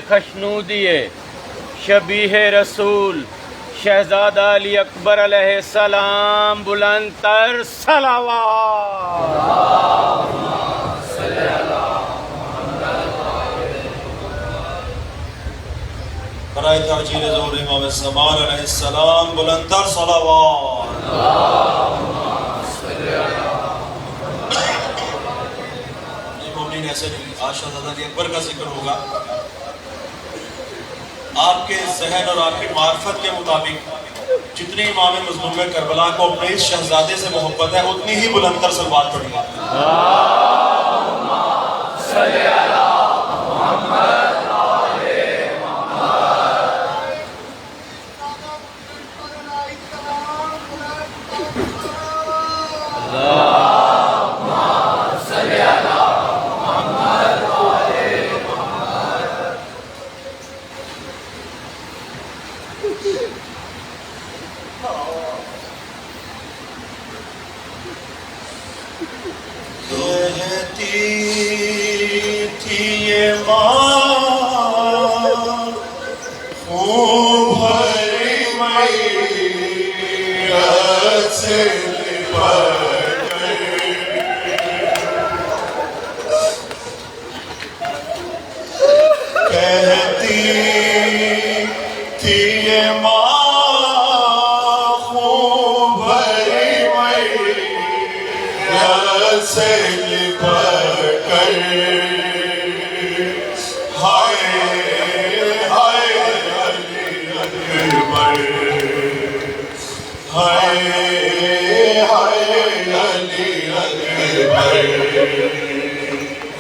خشنودی شبیہ رسول شہزادہ علی اکبر علیہ السلام بلند تر صلوات۔ برائے تعجیل ظہور امام الزمان علیہ السلام بلند تر صلوات۔ مومنین ایسے نہیں، آج شہزادہ علی اکبر کا ذکر ہوگا۔ آپ کے ذہن اور آپ کی معرفت کے مطابق جتنی امام مظلوم کربلا کو اپنے اس شہزادے سے محبت ہے اتنی ہی بلند تر صلوات پڑھی ہے۔ اللہم صلی علی محمد آل محمد۔ اللہم صلی علی محمد آل محمد۔ کہتی تھی یہ ماں خون بھری میت سے لپٹ گئی، کہتی تھی یہ ماں خون بھری میت سے لپٹ گئی، ہائے ہائے علی اکبر، ہائے ہائے علی اکبر،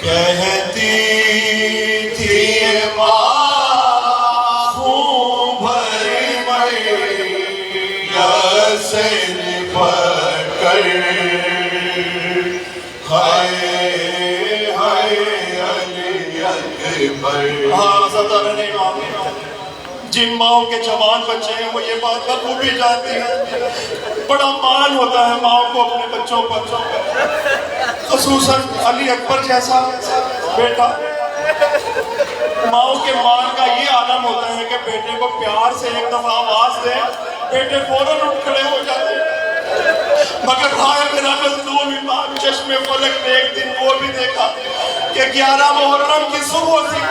کہتی تھی یہ ماں خون بھری میت سے لپٹ گئی، ہائے ہائے علی اکبر۔ ہاں سردار نے جن ماں کے جوان بچے ہیں وہ یہ بات بخوبی جانتی ہیں، بڑا مان ہوتا ہے ماں کو اپنے بچوں پر، خصوصاً علی اکبر جیسا بیٹا۔ ماں کے مان کا یہ عالم ہوتا ہے کہ بیٹے کو پیار سے ایک دفعہ آواز دے، بیٹے فوراً اٹھ کھڑے ہو جاتے ہیں۔ مگر بھائی میرا مظلوم امام چشم فلک نے ایک دن وہ بھی دیکھا کہ 11 محرم کی صبح تھی،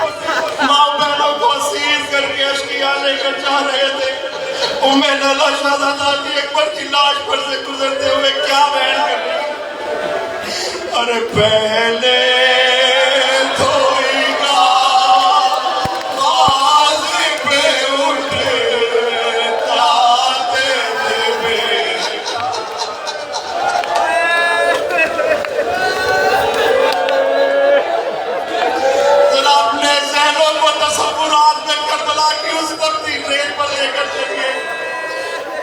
ماں بہنوں کو اسیر کر کے اشکیا لے کر جا رہے تھے۔ ام لیلا شہزادہ علی اکبر کی لاش پر سے گزرتے ہوئے کیا بیان کر رہی؟ ارے پہلے دھوئی کا غازی پہ اٹھے جاتے تھے بیٹا، ذرا اپنے ذہنوں کو تصورات میں کربلا کی اس تبدیل ریل پر لے کر چلیے۔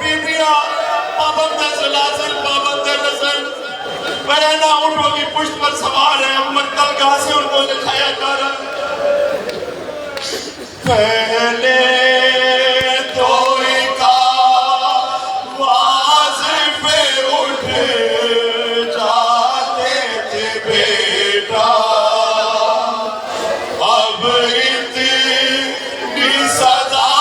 بیویاں پابند سلاسل، پابند نسل، بہنہ اونٹوں کی پشت پر سوار ہے، امت کلگاہ سے ان کو دکھایا جا رہا ہے۔ پہلے دوئی کا واضح پہ اٹھے جاتے تھے بیٹا، اب اتنی صدا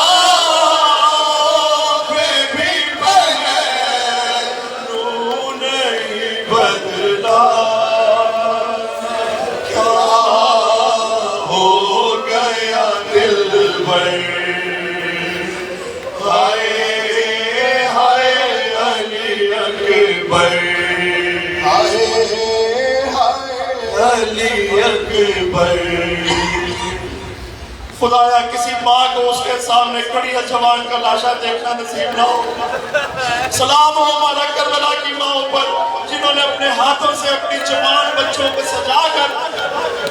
پہ بھی پہلو نہیں بدلا، کیا ہو گیا دل بھر، ہائے ہائے علی اکبر، ہائے ہائے علی اکبر۔ خدایا کسی ماں کو اس کے سامنے کڑی جوان کا لاشا دیکھنا نصیب نہ ہو۔ سلام ہو ہمارا کربلا کی ماں پر جنہوں نے اپنے ہاتھوں سے اپنی جوان بچوں کو سجا کر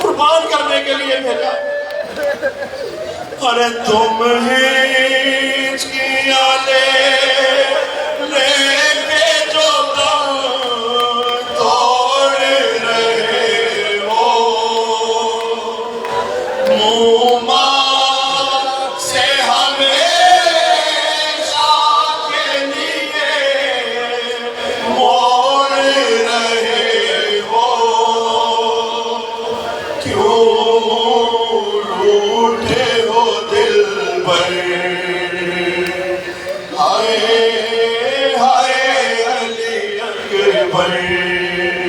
قربان کرنے کے لیے بھیجا۔ ارے تم ہچکیاں لے لے کے جو دم توڑ رہے ہو، منہ سے ہمیشہ کے لیے موڑ رہے ہو، کیوں روٹھے ہو اکبر ہائے ہائے علی اکبر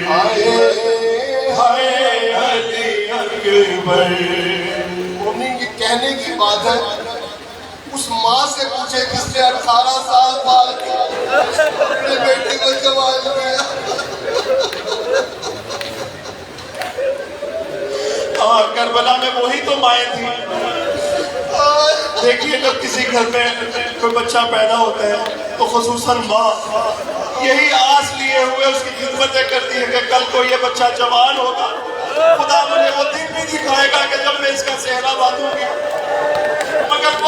ہائے ہائے علی اکبر مومن یہ کہنے کی بات ہے اس ماں سے پوچھے جس نے 18 سال پال کے اپنے بیٹے کو جوان کیا کربلا میں وہی تو مائیں تھی دیکھیے جب کسی گھر میں کوئی بچہ پیدا ہوتا ہے تو خصوصاً ماں یہی آس لیے ہوئے اس کی خدمتیں کرتی ہے کہ کل کو یہ بچہ جوان ہوگا خدا مجھے وہ دن بھی دکھائے گا کہ جب میں اس کا صحرا باندھوں گی مگر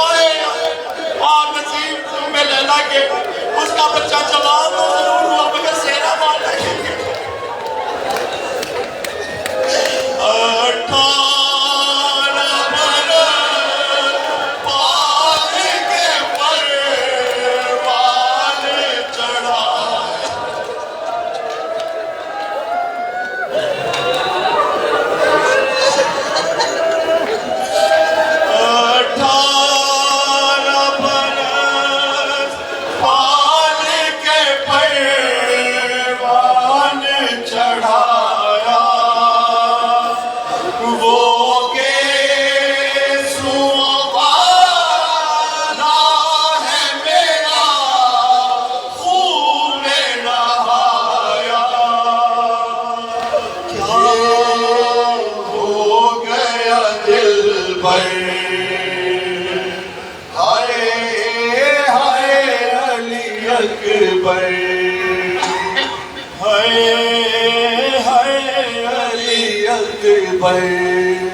نصیب میں لیلا کے اس کا بچہ جوان تو ضرور ہوا مگر صحرا باندھے گی 18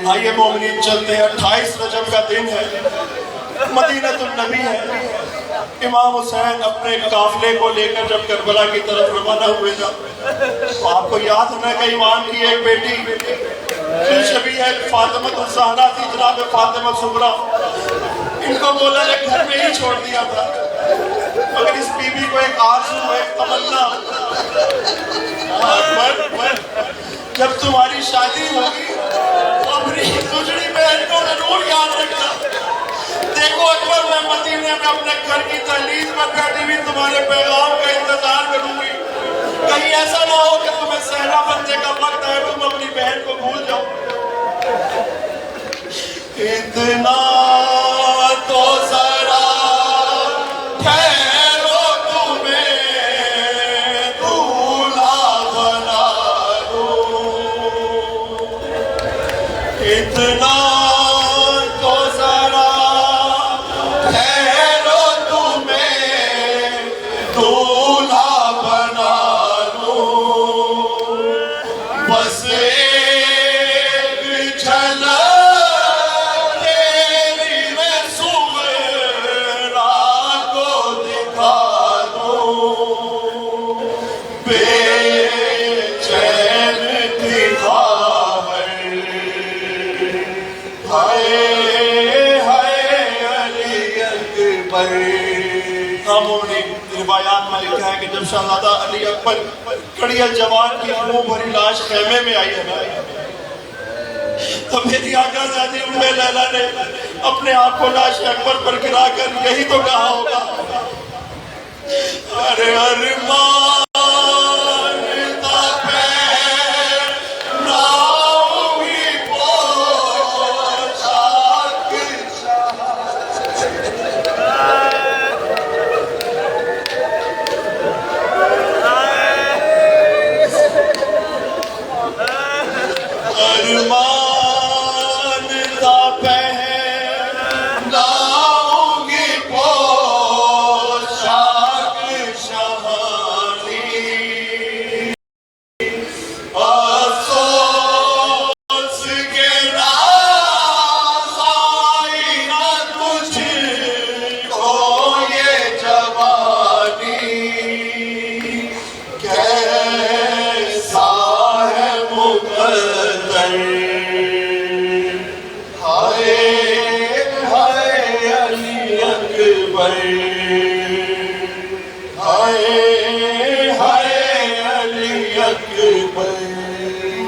آئیے مومنین چلتے ہیں 28 رجب کا دن ہے مدینہ النبی ہے امام حسین اپنے قافلے کو لے کر جب کربلا کی طرف روانہ ہوئے تھا تو آپ کو یاد ہونا کہ امام کی ایک بیٹی شبیہ فاطمہ الزہرا تھی جناب فاطمہ صغریٰ ان کو مولا نے گھر میں ہی چھوڑ دیا تھا مگر اس بی بی کو ایک آرزو ایک تمنا جب تمہاری شادی ہوگی تو اپنی سجڑی بہن کو ضرور یاد رکھنا دیکھو اکبر میں مدینے میں اپنے گھر کی دہلیز پر بیٹھی ہوئی تمہارے پیغام کا انتظار کروں گی کہیں ایسا نہ ہو کہ تمہیں صحرا بننے کا وقت ہے تم اپنی بہن کو بھول جاؤ اتنا تو ذرا ٹھہرو تمہیں دولہا بنا اتنا تو ذرا ٹھہرو تمہیں دولہا بنا لوں بس ایک جھلک تیری میں صغرا کو دکھا دوں بے چین دکھا ہائے ہائے علی اکبر روایات میں لکھا ہے کہ جب شہزادہ علی اکبر کڑی الجوان کی منہ بھری لاش خیمے میں آئی ہے تو میری آقا زادی ام لیلا نے اپنے آپ کو لاش اکبر پر گرا کر یہی تو کہا ہوگا ارے ارمان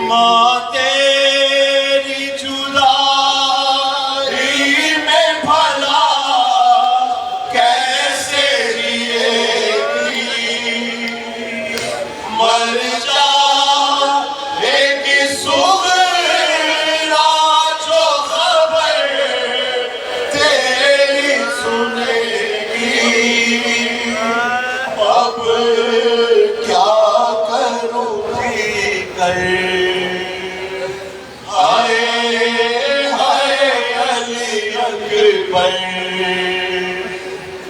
ماں تیری جدائی میں بھلا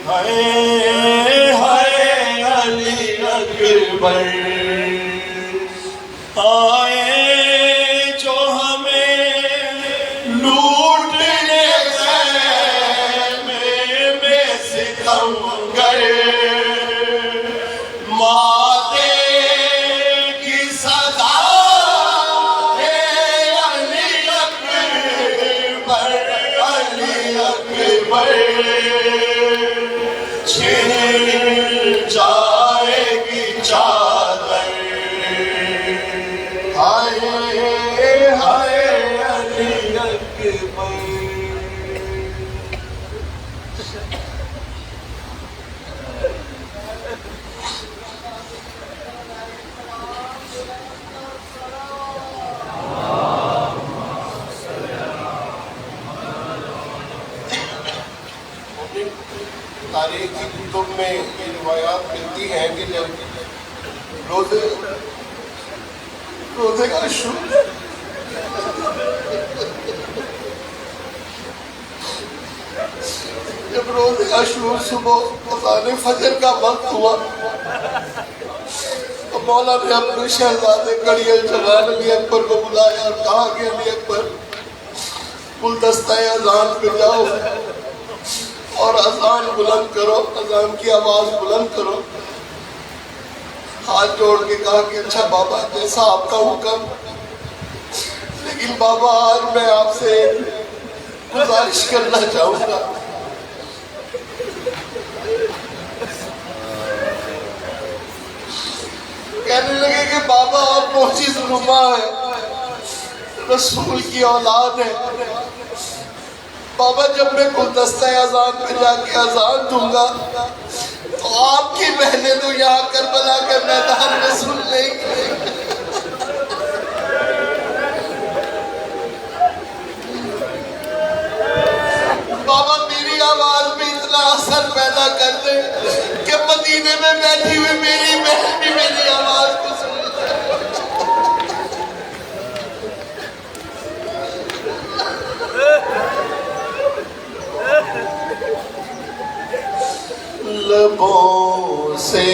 ہے علی اکبر آئے جو ہمیں لوٹنے میں ستمگر مادے کی صدا ہے علی اکبر چھن جائے گی چادر ہائے ہائے علی اکبر تاریخ کی کتب میں یہ روایات ملتی ہیں کہ جب روزے کا شروع صبح اذان فجر کا وقت ہوا تو مولا نے اپنے شہزادے کڑیل جوان علی اکبر کو بلایا اور کہا کہ علی اکبر گلدستہ اذان پہ جاؤ اور اذان بلند کرو، اذان کی آواز بلند کرو۔ ہاتھ جوڑ کے کہا کہ اچھا بابا جیسا آپ کا حکم، لیکن بابا آج میں آپ سے گزارش کرنا چاہوں گا۔ کہنے لگے کہ بابا آپ معجز نما ہے، رسول کی اولاد ہے، بابا جب میں گلدستہ اذان پہ جا کے اذان دوں گا تو آپ کی بہنیں تو یہاں کربلا کے میدان میں سن لیں گے۔ بابا میری آواز میں اتنا اثر پیدا کر دے کہ مدینے میں بیٹھی ہوئی میری بہن بھی میری آواز کو سن لے۔ لبوں سے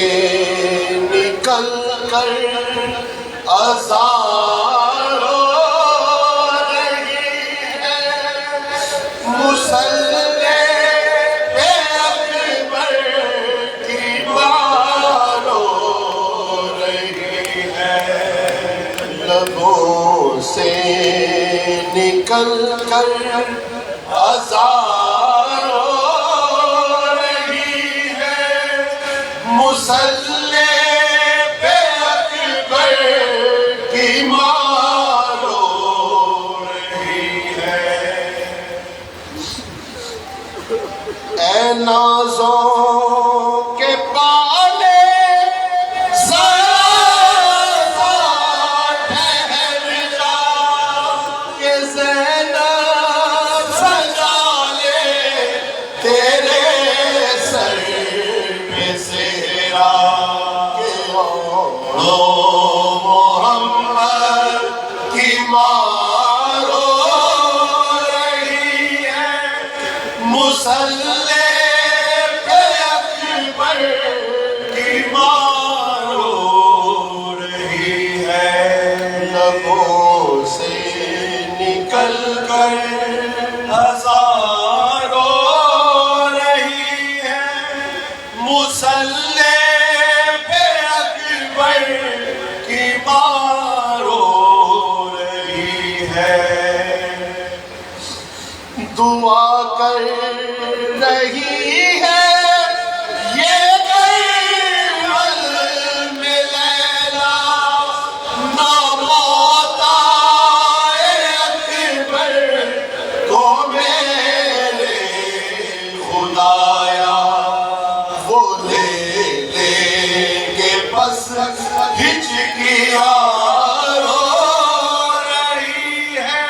نکل کر اذان ہو رہی ہے، مصلی پہ اکبر کی بات ہو رہی ہے۔ لبوں سے نکل کر اذان مصلی پہ اکبر کی مار ہو رہی ہے۔ اے نازوں کے پالے ذرا ٹھہر جا کہ زینب سجا لے تیرے سر محمد کی مار ہو رہی ہے، مصلی پہ اکبر کی مار ہو رہی ہے۔ لبوں سے نکل کر اذان ہو رہی ہے، مصلی کی مار ہو رہی ہے۔ دعا کر رہی ہے یہ کربل میں لیلا، نہ موت آئے اکبر کو میرے خدایا، وہ لے کے بس ہچکیاں رو رہی ہے،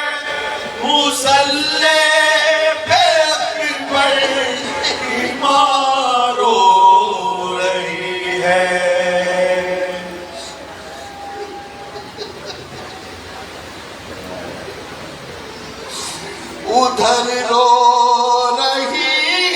مصلی پہ اکبر کی مار ہو رہی ہے۔ ادھر رو رہی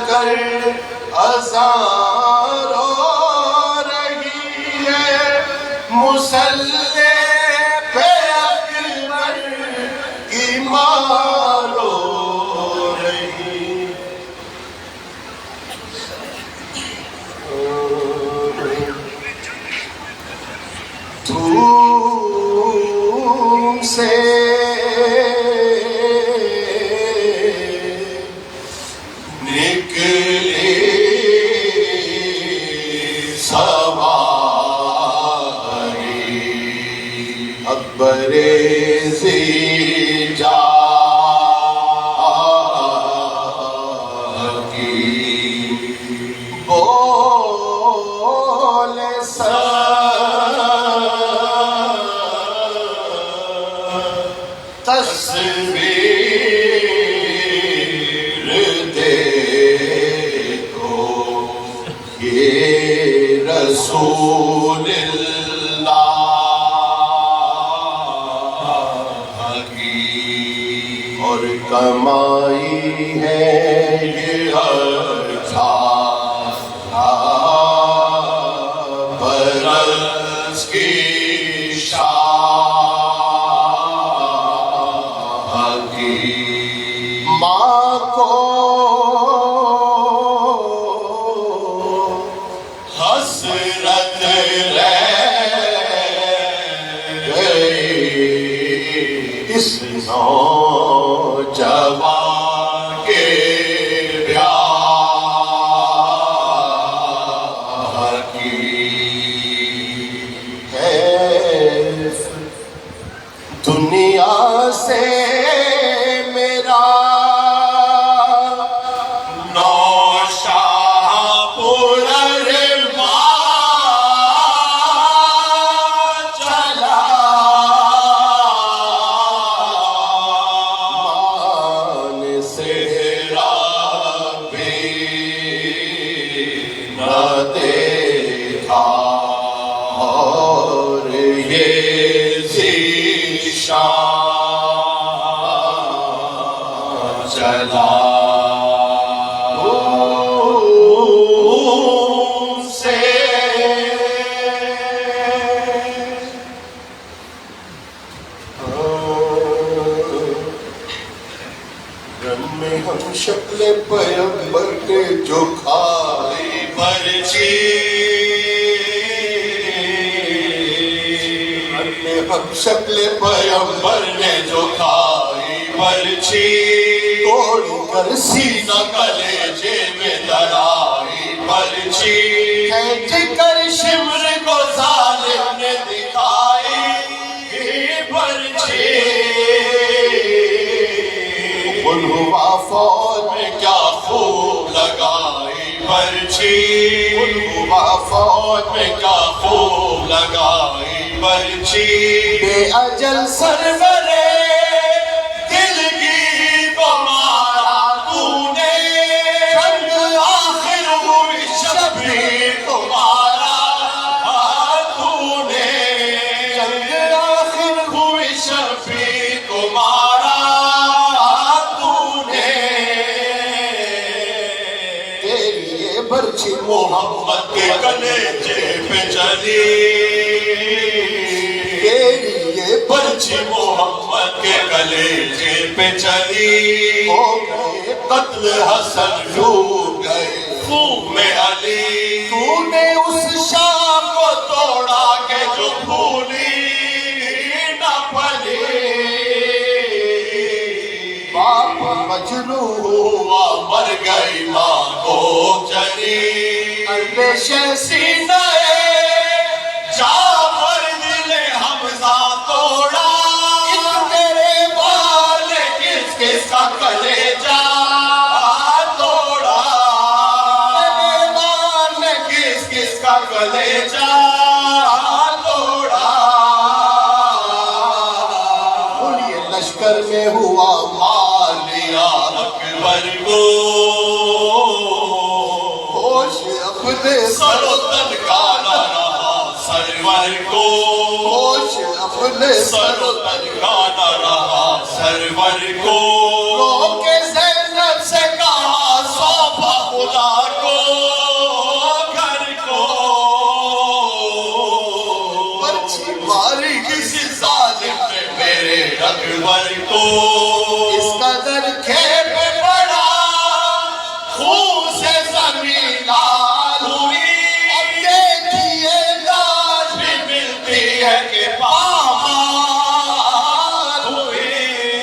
کر اذان رو رہی ہے، مصلی پہ اکبر کی ماں رو رہی ہے۔ دھوم سے اکبر زیجا کی بول تصویر دیکھو یہ رسول اور کمائی ہے یہ اچھا برس کی شاہ کی ماں کو حسرت رہ گئی اس نوجوان کے بیاہ کی حیف دنیا سے میرا نوشاہ پور چلا دیکھا اور یہ ذیشان چلا سے رن میں ہم شکل پیغمبر نے جو کھائی پرچی، ہم شکل پیغمبر نے جو کھائی پرچی، توڑ کر سینہ کلیجے میں درائی پرچی، کھینچ کر شمر کو ظالم نے دکھائی پرچی، بلوا فوج میں کیا خوب لگائی پرچی، بلوا فوج میں کیا خوب لگائی پرچی، بے اجل سرورے دل کی کو مارا تو نے، جنگ آخر ہوئی شبیر کو مارا تو نے، جنگ آخر ہوئی شبیر کو مارا تو نے، تیری یہ برچی محمد کے کلیجے پہ چلی، تیری یہ برچی محمد کے کلیجے پہ چلی، ہو گئے قتل حسن ڈوب گئے خون میں علی، تو نے اس شام کو توڑا کہ جو پھولی نہ پھلی، باپ مجروح ہوا مر گئی ماں کو چلی، اندیشے سینہ جعفر دل حمزہ توڑا، اس تیرے بال کس کس کا کلیجہ توڑا، تیرے بال کس کس کا کلیجہ توڑا، یہ لشکر میں ہوا مار لیا اکبر کو، ہوش اپنے سر و تن کا نہ رہا سرور کو، ہوش اپنے سر و تن کا نہ رہا سرور کو، رو کے زینب سے کہا سونپا اکبر کو اس قدر کھیپ پڑا خون سے زمین لال ہوئی اب دیکھیے لاش بھی ملتی ہے کہ پامال ہوئی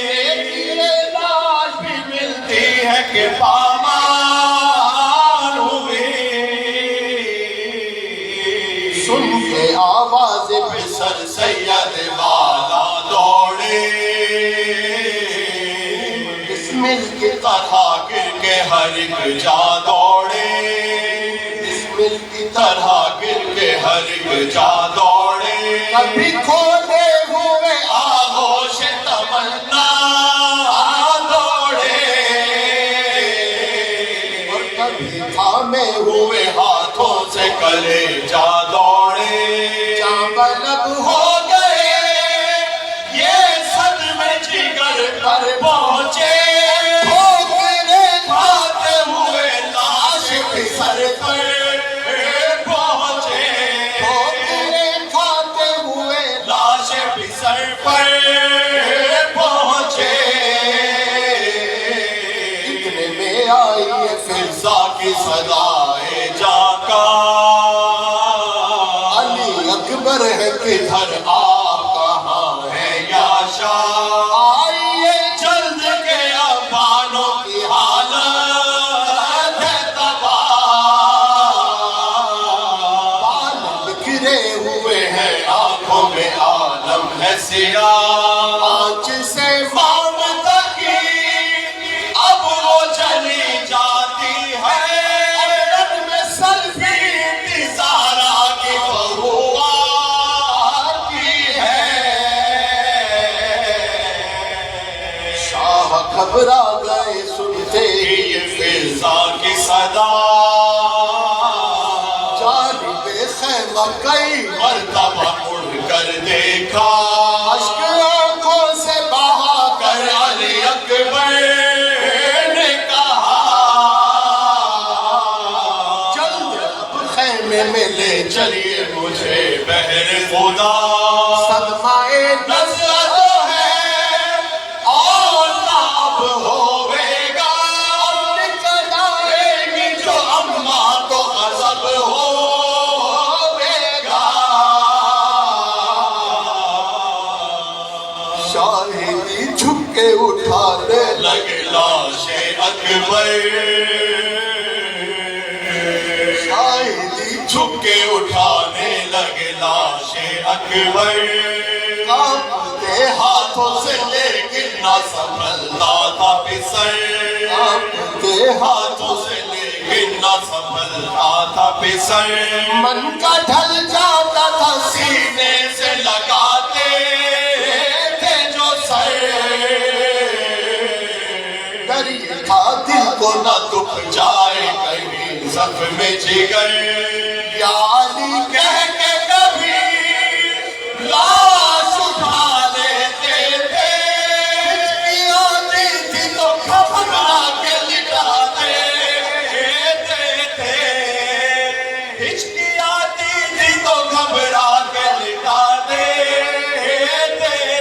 دیکھیے لاش بھی ملتی ہے کہ پامال ہوئی سن کے آواز سر سید والا دوڑے بسمل کی طرح گر کے ہر ایک جا دوڑے بسمل کی طرح گر کے ہر ایک جا دوڑے کبھی کھولے ہوئے آغوش تمنا دوڑے اور کبھی تھامے ہوئے ہاتھوں سے کلے جا دوڑے جاں بلب ہو گئے یہ صدمے جگر پر پہنچے ٹھوکرے کھاتے ہوئے لاش کے سر پر پہنچے ٹھوکرے کھاتے ہوئے لاش کے سر پر پہنچے اتنے میں آئی ہے فضا کی صدائے جا کا علی اکبر ہے کہ ادھر آپ کہاں ہے یا شاہ آئیے جلد کے افغانوں کی حالت ہے تباہ بال بکھرے ہوئے ہیں آنکھوں میں عالم ہے سیاہ آنچ سے مام تکی اب وہ چلی جاتی ہے رت میں سلفی انتظار کی بہو آتی ہے شاہ گھبرا گئے سنتے یہ فضا کی صدا جانب خیمہ کئی مرتبہ اڑ کر دیکھا اشک آنکھوں سے بہا کر علی اکبر نے کہا جلد اب خیمے میں لے چلیے مجھے بہر خدا صدمہ نظر تو ہے اور نہ اب ہوئے گا نکل آئے آئے گی جو اماں تو غضب ہوئے گا شاہدی جھک کے اٹھانے لگے لاش اکبر شاہدی جھک کے اٹھانے لگے لاش اکبر کانپتے ہاتھوں سے لیکن نہ سنبھلتا تھا پسر کانپتے ہاتھوں سے لیکن نہ سنبھلتا تھا پسر من کا ڈھل جاتا تھا سینے سے لگاتے تھے جو سر ڈری تھا دل کو نہ دکھ جائے کہیں زخم جگر یا علی کہہ کے کبھی لاش اٹھا لیتے تھے ہچکی آتی تھی تو گھبرا کے لٹاتے تھے ہچکی آتی تھی تو گھبرا کے لٹاتے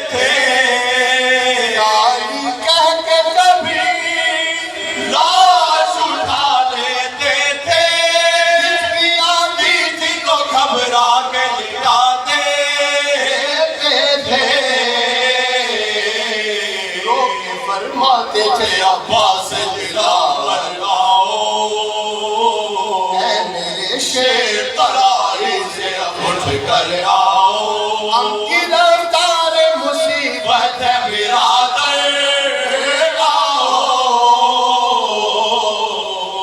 تھے یا علی کہہ کے کبھی لاش اٹھا لیتے تھے ہچکی آتی تھی تو گھبرا کے لٹاتے تھے رو کے فرماتے تھے عباس دلاور آؤ اے میرے شیر شیر ترائی سے اٹھ کر آؤ ہم کی رفتار مصیبت بہت برادر آؤ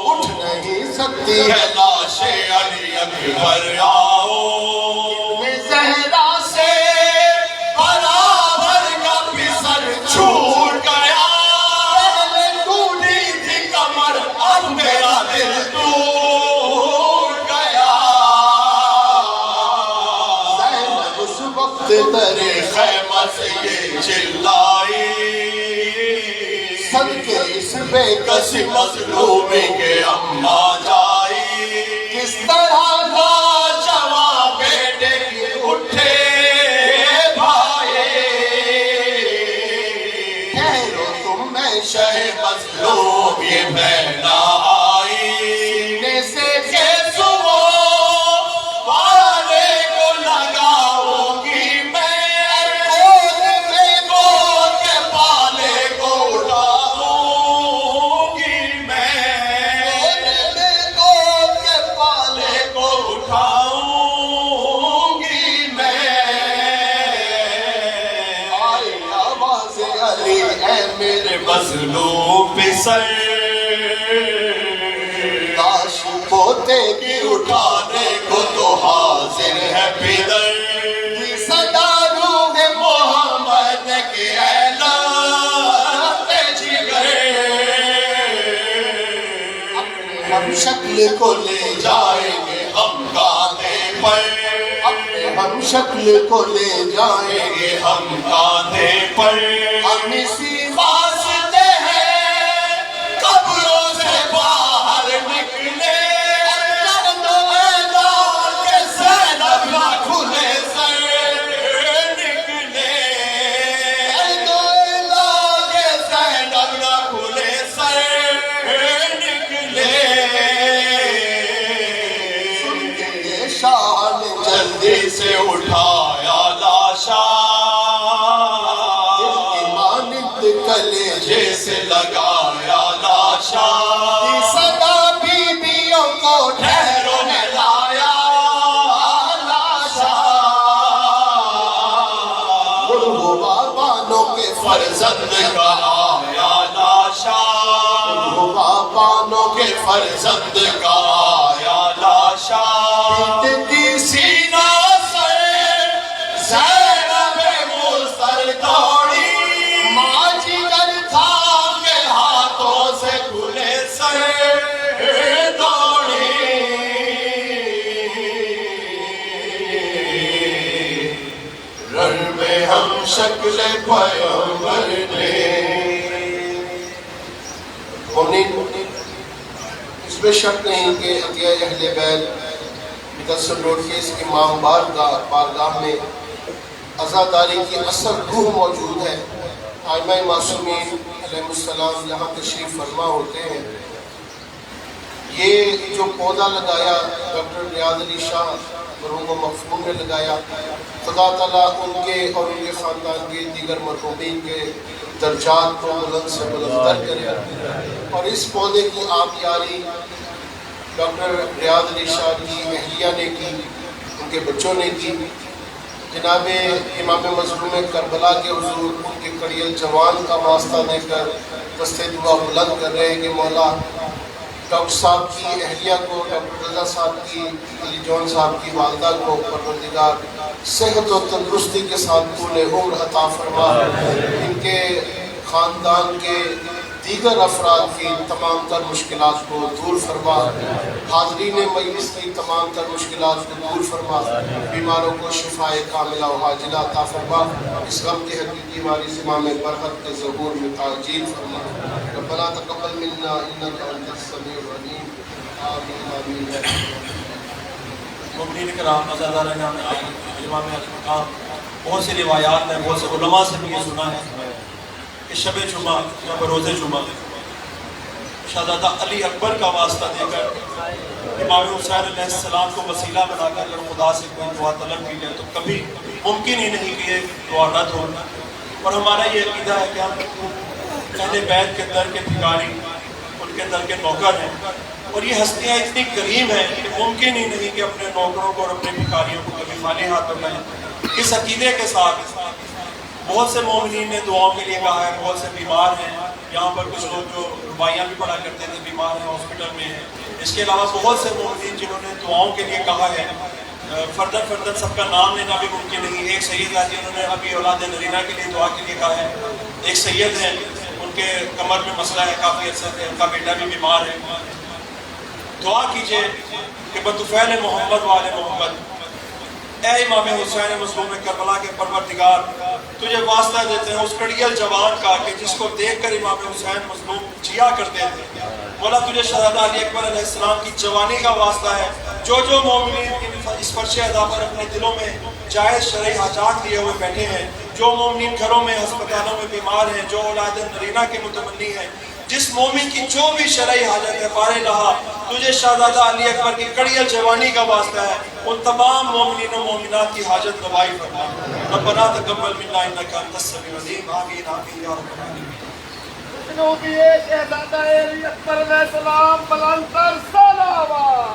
اٹھ نہیں سکتی ہے لاش علی اکبر آؤ میں زہرا سے برابر کا پسر چھوٹ گیا پہلے ٹوٹی تھی کمر اب میرا دل ٹوٹ گیا زینب اس وقت ترے خیمہ سے یہ چلائی صدقے اس بے کسی مظلومی کے اماں جائی کس طرح جوان بیٹے کی اٹھے بھائی شہ مظلوم یہ پہنا آئی سینے سے کہ صبح والے کو لگاؤں گی میں گود میں گود کے پالے کو اٹھاؤں گی میں گود کے پالے کو اٹھاؤں گی میں آئی آواز علی اے میرے مظلوم پہ سر لاش پوتے کی اٹھانے کو تو حاضر ہے پدر کی صدا روح محمد کے اعلان جگر ہم شکل کو لے جائیں گے ہم کاندھے پر ہم شکل کو لے جائیں گے ہم کاندھے پر ہم اسی واسطے ہیں قبروں سے باہر نکلے کہ زینب نہ کھلے سر نکلے کہ زینب نہ کھلے سر نکلے شان جلدی سے اٹھایا لاشا مانند کلے جیسے لگایا لاشا کی صدا بیویوں کو ٹھہروں میں لایا لاشا بانوں کے فرزند کا آیا لاشا بانوں کے فرزند کا آیا لاشا کی سینہ سے زینب مستر دوڑی ماں جگر تھا کے ہاتھوں سے کھلے سر دوڑی رن میں ہم شکل پیغمبر نے اس میں شک نہیں کہ عطیہ اہل بیت مدثر روڈ کے اس امام بارگاہ میں عزاداری کی اصل روح موجود ہے ائمہ معصومین علیہ السلام یہاں تشریف فرما ہوتے ہیں یہ جو پودا لگایا ڈاکٹر ریاض علی شاہ مرحوم و مغفور نے لگایا خدا تعالیٰ ان کے اور ان کے خاندان کے دیگر مرحومین کے درجات کو بلند سے بلندتر کرے اور اس پودے کی آبیاری ڈاکٹر ریاض علی شاہ کی اہلیہ نے کی ان کے بچوں نے کی جناب امام مظلوم کربلا کے حضور ان کے کڑیل جوان کا واسطہ دے کر دستے دعا بلند کر رہے ہیں کہ مولا ڈاکٹر صاحب کی اہلیہ کو ڈاکٹر رضا صاحب کی علی جون صاحب کی والدہ کو پروردگار صحت و تندرستی کے ساتھ طول عمر عطا فرما ان کے خاندان کے دیگر افراد کی تمام تر مشکلات کو دور فرما حاضرین مجلس کی تمام تر مشکلات کو دور فرما بیماروں کو شفاء کاملہ و عاجلہ عطا فرما اس غم کے حقیقی وارث امام برحق کے ظہور میں تعجیل فرما ربنا تقبل منا انک انت السمیع العلیم آمین آمین مبنی کرام عزادارہ نے امام مقام بہت سی روایات ہیں بہت سے علماء سے بھی یہ سنا ہے کہ شب جمعہ یا بروز جمعہ شہزادہ علی اکبر کا واسطہ دے کر امام حسین علیہ السلام کو وسیلہ بنا کر اگر خدا سے کوئی دعا طلب کی جائے تو کبھی ممکن ہی نہیں کہ یہ دعا رد ہو اور ہمارا یہ عقیدہ ہے کہ ہم اہل بیت کے در کے بھکاری ان کے در کے نوکر ہیں اور یہ ہستیاں اتنی کریم ہیں کہ ممکن ہی نہیں کہ اپنے نوکروں کو اور اپنے بھکاریوں کو کبھی خالی ہاتھ بتائیں اس عقیدے کے ساتھ بہت سے مومنین نے دعاؤں کے لیے کہا ہے بہت سے بیمار ہیں یہاں پر کچھ لوگ جو ربائیاں بھی پڑھا کرتے تھے بیمار ہیں ہاسپٹل میں ہیں اس کے علاوہ بہت سے مومنین جنہوں نے دعاؤں کے لیے کہا ہے فردن سب کا نام لینا بھی ممکن نہیں ایک سید ہے جنہوں نے ابھی اولاد نرینہ کے لیے دعا کے لیے کہا ہے ایک سید ہیں ان کے کمر میں مسئلہ ہے کافی عرصے سے ان کا بیٹا بھی بیمار ہے دعا کیجئے کہ بطفیل محمد والے محمد اے امام حسین مظلوم کربلا کے پروردگار تجھے واسطہ دیتے ہیں اس کڑیل جوان کا کہ جس کو دیکھ کر امام حسین مظلوم جیا کرتے تھے مولا تجھے شہزادہ علی اکبر علیہ السلام کی جوانی کا واسطہ ہے جو مومنین اس فرش ادا پر اپنے دلوں میں جائز شرعی حاجات لیے ہوئے بیٹھے ہیں جو مومنین گھروں میں ہسپتالوں میں بیمار ہیں، جو اولاد نرینہ کے متمنی ہیں، جس مومن کی جو بھی شرعی حاجت ہے فارغ رہا، تجھے شہزادہ علی اکبر کی کڑیل جوانی کا واسطہ ہے، ان تمام مومنین و مومنات کی حاجت روائی فرما۔ ربنا تقبل منا انک انت السمیع العلیم، آمین آمین یا رب العالمین۔ جنوبی شہزادہ علی اکبر علیہ السلام بلند تر صلوات۔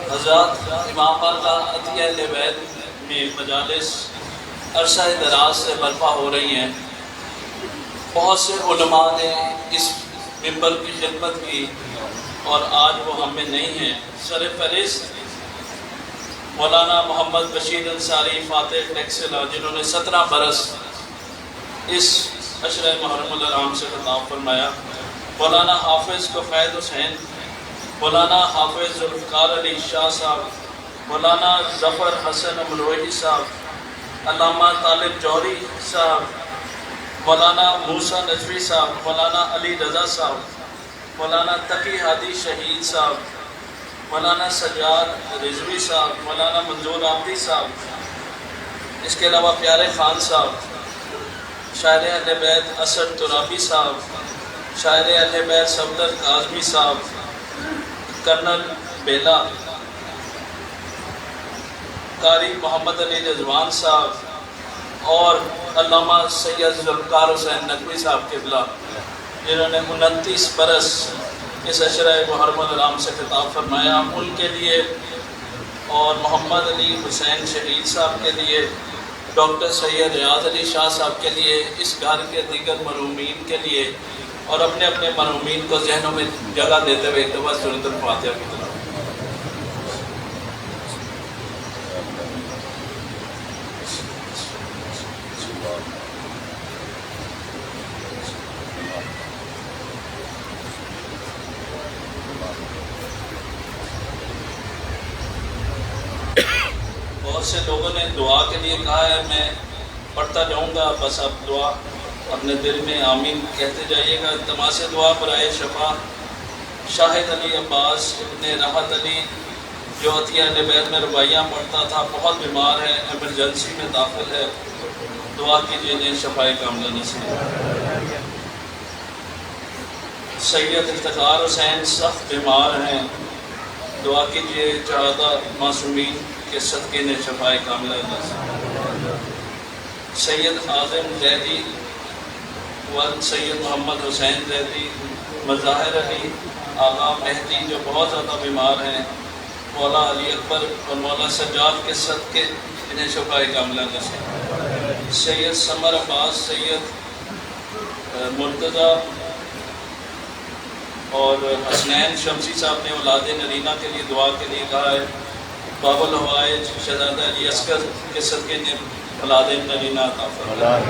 حضرات، امام بارگاہ عطیہ اہل بیت میں مجالس عرصہ دراز سے برپا ہو رہی ہیں۔ بہت سے علماء نے اس ممبر کی خدمت کی اور آج وہ ہم میں نہیں ہیں۔ سر فہرست مولانا محمد بشیر انصاری فاتح ٹیکسلا، جنہوں نے 17 برس اس عشرہ محرم الحرام سے خطاب فرمایا، مولانا حافظ کفید حسین، مولانا حافظ ذوالفقار علی شاہ صاحب، مولانا ظفر حسن امروہی صاحب، علامہ طالب جوہری صاحب، مولانا موسیٰ نجوی صاحب، مولانا علی رضا صاحب، مولانا تقی ہادی شہید صاحب، مولانا سجاد رضوی صاحب، مولانا منظور عابدی صاحب، اس کے علاوہ پیارے خان صاحب، شاعر اہل بیت اسد ترابی صاحب، شاعر اہل بیت صفدر کاظمی صاحب، کرنل بیلا، قاری محمد علی رضوان صاحب اور علامہ سید ذوالفقار حسین نقوی صاحب قبلہ، جنہوں نے 29 برس اس عشرہ محرم الحرام سے خطاب فرمایا، ان کے لیے اور محمد علی حسین شہید صاحب کے لیے، ڈاکٹر سید ریاض علی شاہ صاحب کے لیے، اس گھر کے دیگر مرحومین کے لیے اور اپنے اپنے مرحومین کو ذہنوں میں جگہ دیتے ہوئے ایک دفعہ سورۃ الفاتحہ کی طرف۔ بہت سے لوگوں نے دعا کے لیے کہا ہے، میں پڑھتا جاؤں گا، بس اب دعا اپنے دل میں آمین کہتے جائیے گا۔ التماس دعا برائے شفا شاہد علی عباس ابن راحت علی، جو عطیہ اہل بیت میں رباعیاں پڑھتا تھا، بہت بیمار ہے، ایمرجنسی میں داخل ہے، دعا کیجیے انہیں شفاء کاملہ نصیب۔ سید افتخار حسین سخت بیمار ہیں، دعا کیجیے چہادہ معصومین کے صدقے نے شفاء کاملہ نصیب۔ سید اعظم زیدی ولد سید محمد حسین زیدی، مظاہر علی، آغا مہدی، جو بہت زیادہ بیمار ہیں، مولا علی اکبر اور مولا سجاد کے صدقے انہیں شفاء کاملہ نصیب۔ سید سمر عباس، سید مرتضی اور حسنین شمسی صاحب نے اولاد نرینہ کے لیے دعا کے لیے کہا ہے۔ باب الحوائج شہزادہ علی اصغر کے صدقے نے اولاد نرینہ عطا فرمائے۔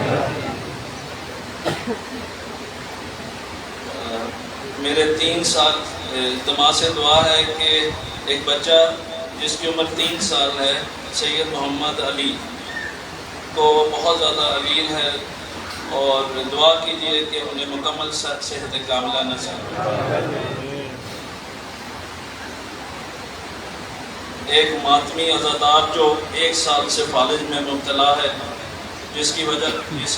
میرے 3 سال التماس دعا ہے کہ ایک بچہ جس کی عمر 3 سال ہے، سید محمد علی، کو بہت زیادہ علیل ہے، اور دعا کیجیے کہ انہیں مکمل صحت کاملہ نصیب۔ ایک ماتمی عزادار جو 1 سال سے فالج میں مبتلا ہے، جس کی وجہ اس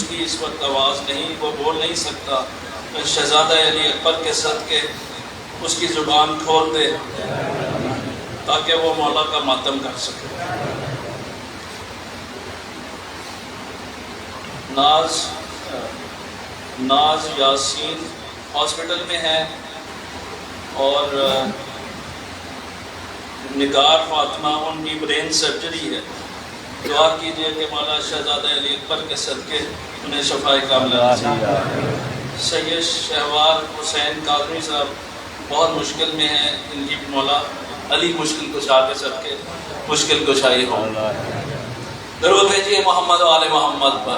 کی اس وقت آواز نہیں، وہ بول نہیں سکتا، شہزادہ علی اکبر کے صدقے اس کی زبان کھول دے تاکہ وہ مولا کا ماتم کر سکے۔ ناز یاسین ہاسپٹل میں ہے، اور نگار فاطمہ، ان کی برین سرجری ہے، دعا کیجیے کہ مولا شہزادہ علی اکبر کے صدقے انہیں شفاء کاملہ نصیب۔ سید شہوار حسین قاضمی صاحب بہت مشکل میں ہیں، ان کی مولا علی مشکل کشا کے صدقے مشکل کشائی ہو۔ درود بھیجیے محمد و آل محمد پر۔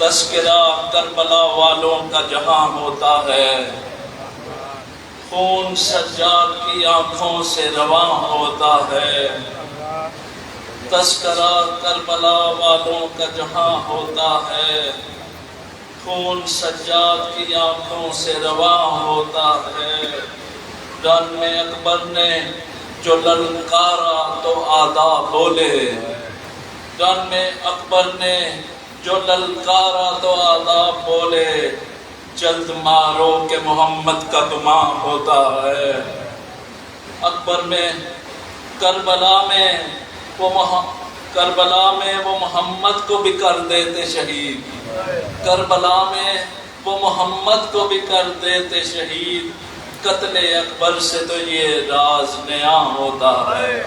تذکرہ کربلا والوں کا جہاں ہوتا ہے، خون سجاد کی آنکھوں سے رواں ہوتا ہے۔ تذکرہ کربلا والوں کا جہاں ہوتا ہے، خون سجاد کی آنکھوں سے رواں ہوتا ہے۔ رن میں اکبر نے جو للکارا تو آدھا بولے، رن میں اکبر نے جو للکارا تو آدھا بولے، جلد مارو کہ محمد کا گماں ہوتا ہے۔ اکبر میں کربلا میں وہ محمد کو بھی کر دیتے شہید، کربلا میں وہ محمد کو بھی کر دیتے شہید، قتل اکبر سے تو یہ راز نیا ہوتا ہے۔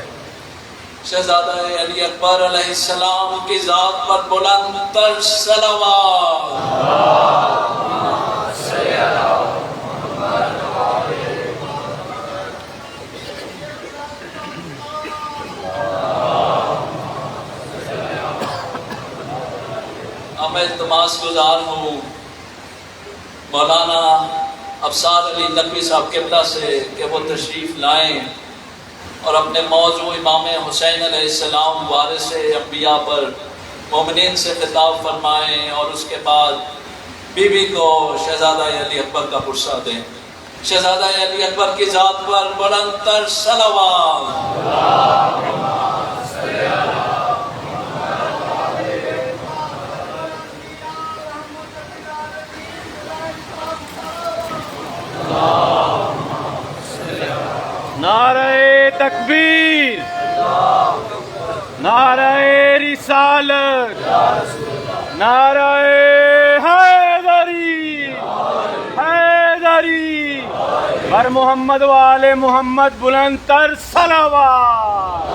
شہزادہ علی اکبر علیہ السلام کی ذات پر بلند تر صلوات۔ اب میں التماس گزار ہوں مولانا ابصار علی نقوی صاحب قبلہ سے کہ وہ تشریف لائیں اور اپنے موضوع امام حسین علیہ السلام وارث انبیاء پر مومنین سے خطاب فرمائیں، اور اس کے بعد بی بی کو شہزادہ علی اکبر کا پرسہ دیں۔ شہزادہ علی اکبر کی ذات پر بلند تر صلوات۔ نعرہ تکبیر، نعرہ رسالت، نعرہ حیدری، حیدری بر محمد و آل محمد بلند تر صلوات۔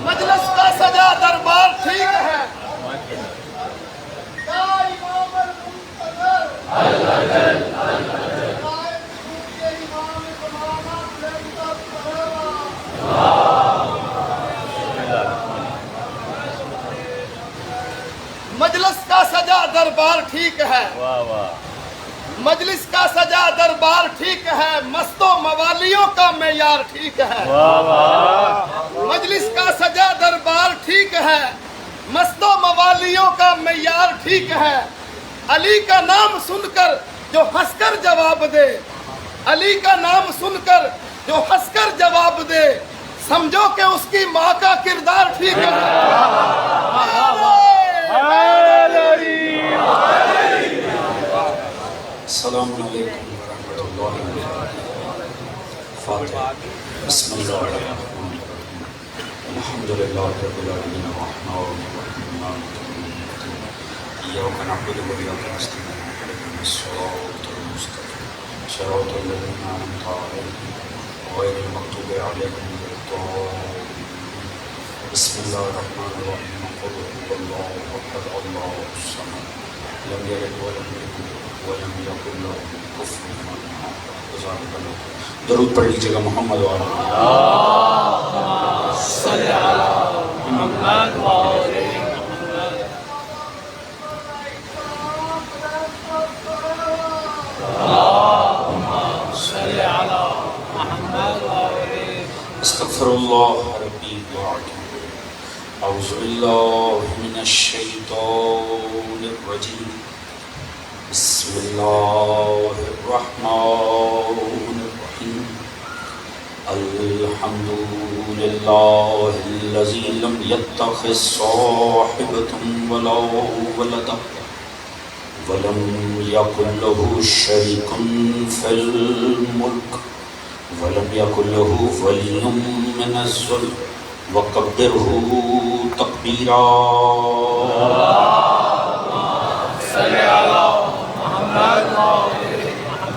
مجلس کا سجا دربار ٹھیک ہے، مجلس کا سجا دربار ٹھیک ہے، مجلس کا سجا دربار ٹھیک ہے، مست و موالیوں کا معیار ٹھیک ہے۔ مجلس کا سجا دربار ٹھیک ہے، مست و موالیوں کا معیار ٹھیک ہے۔ علی کا نام سن کر جو ہنس کر جواب دے، علی کا نام سن کر جو ہنس کر جواب دے، سمجھو کہ اس کی ماں کا کردار ٹھیک ہے۔ السلام علیکم ورحمۃ اللہ وبرکاتہ۔ فاتحہ۔ بسم اللہ الرحمن الرحیم۔ الحمد للہ رب العالمین الرحمن الرحیم مالک یوم الدین ایاک نعبد و ایاک نستعین اهدنا الصراط المستقیم صراط الذین انعمت علیہم غیر المغضوب علیہم ولا الضالین۔ بسم اللہ الرحمن الرحیم۔ قل هو اللہ احد اللہ الصمد لم یلد ولم یولد ولم یکن له کفوا احد۔ درود پڑھ لیجیے گا محمد و آل صلی علی محمد و آل محمد۔ اللہم صلی علی محمد و آل۔ استغفر اللہ ربی واتوب اعوذ باللہ من الشیطان الرجیم بسم اللہ الرحمن الرحیم الحمد لله الذي لم يتخذ صاحبة ولا ولدا ولم يكن له شريك في الملك ولم يكن له ولي من الذل وكبره تكبيرا.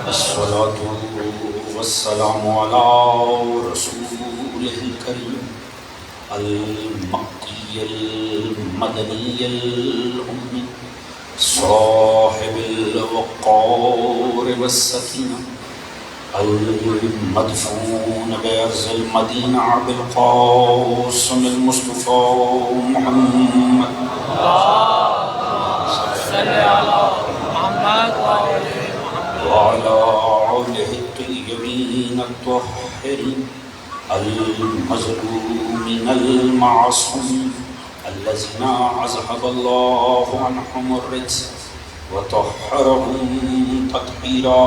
الصلاة والسلام على رسوله الكريم المكي المدني الأمي صاحب الوقار والسكينة المدفون بأرض المدينة بالقاسم المصطفى محمد وعلى آله الطيبين الطاهرين المظلومين المعصومين الذين أذهب الله عنهم الرجس وطهرهم تطهيرا.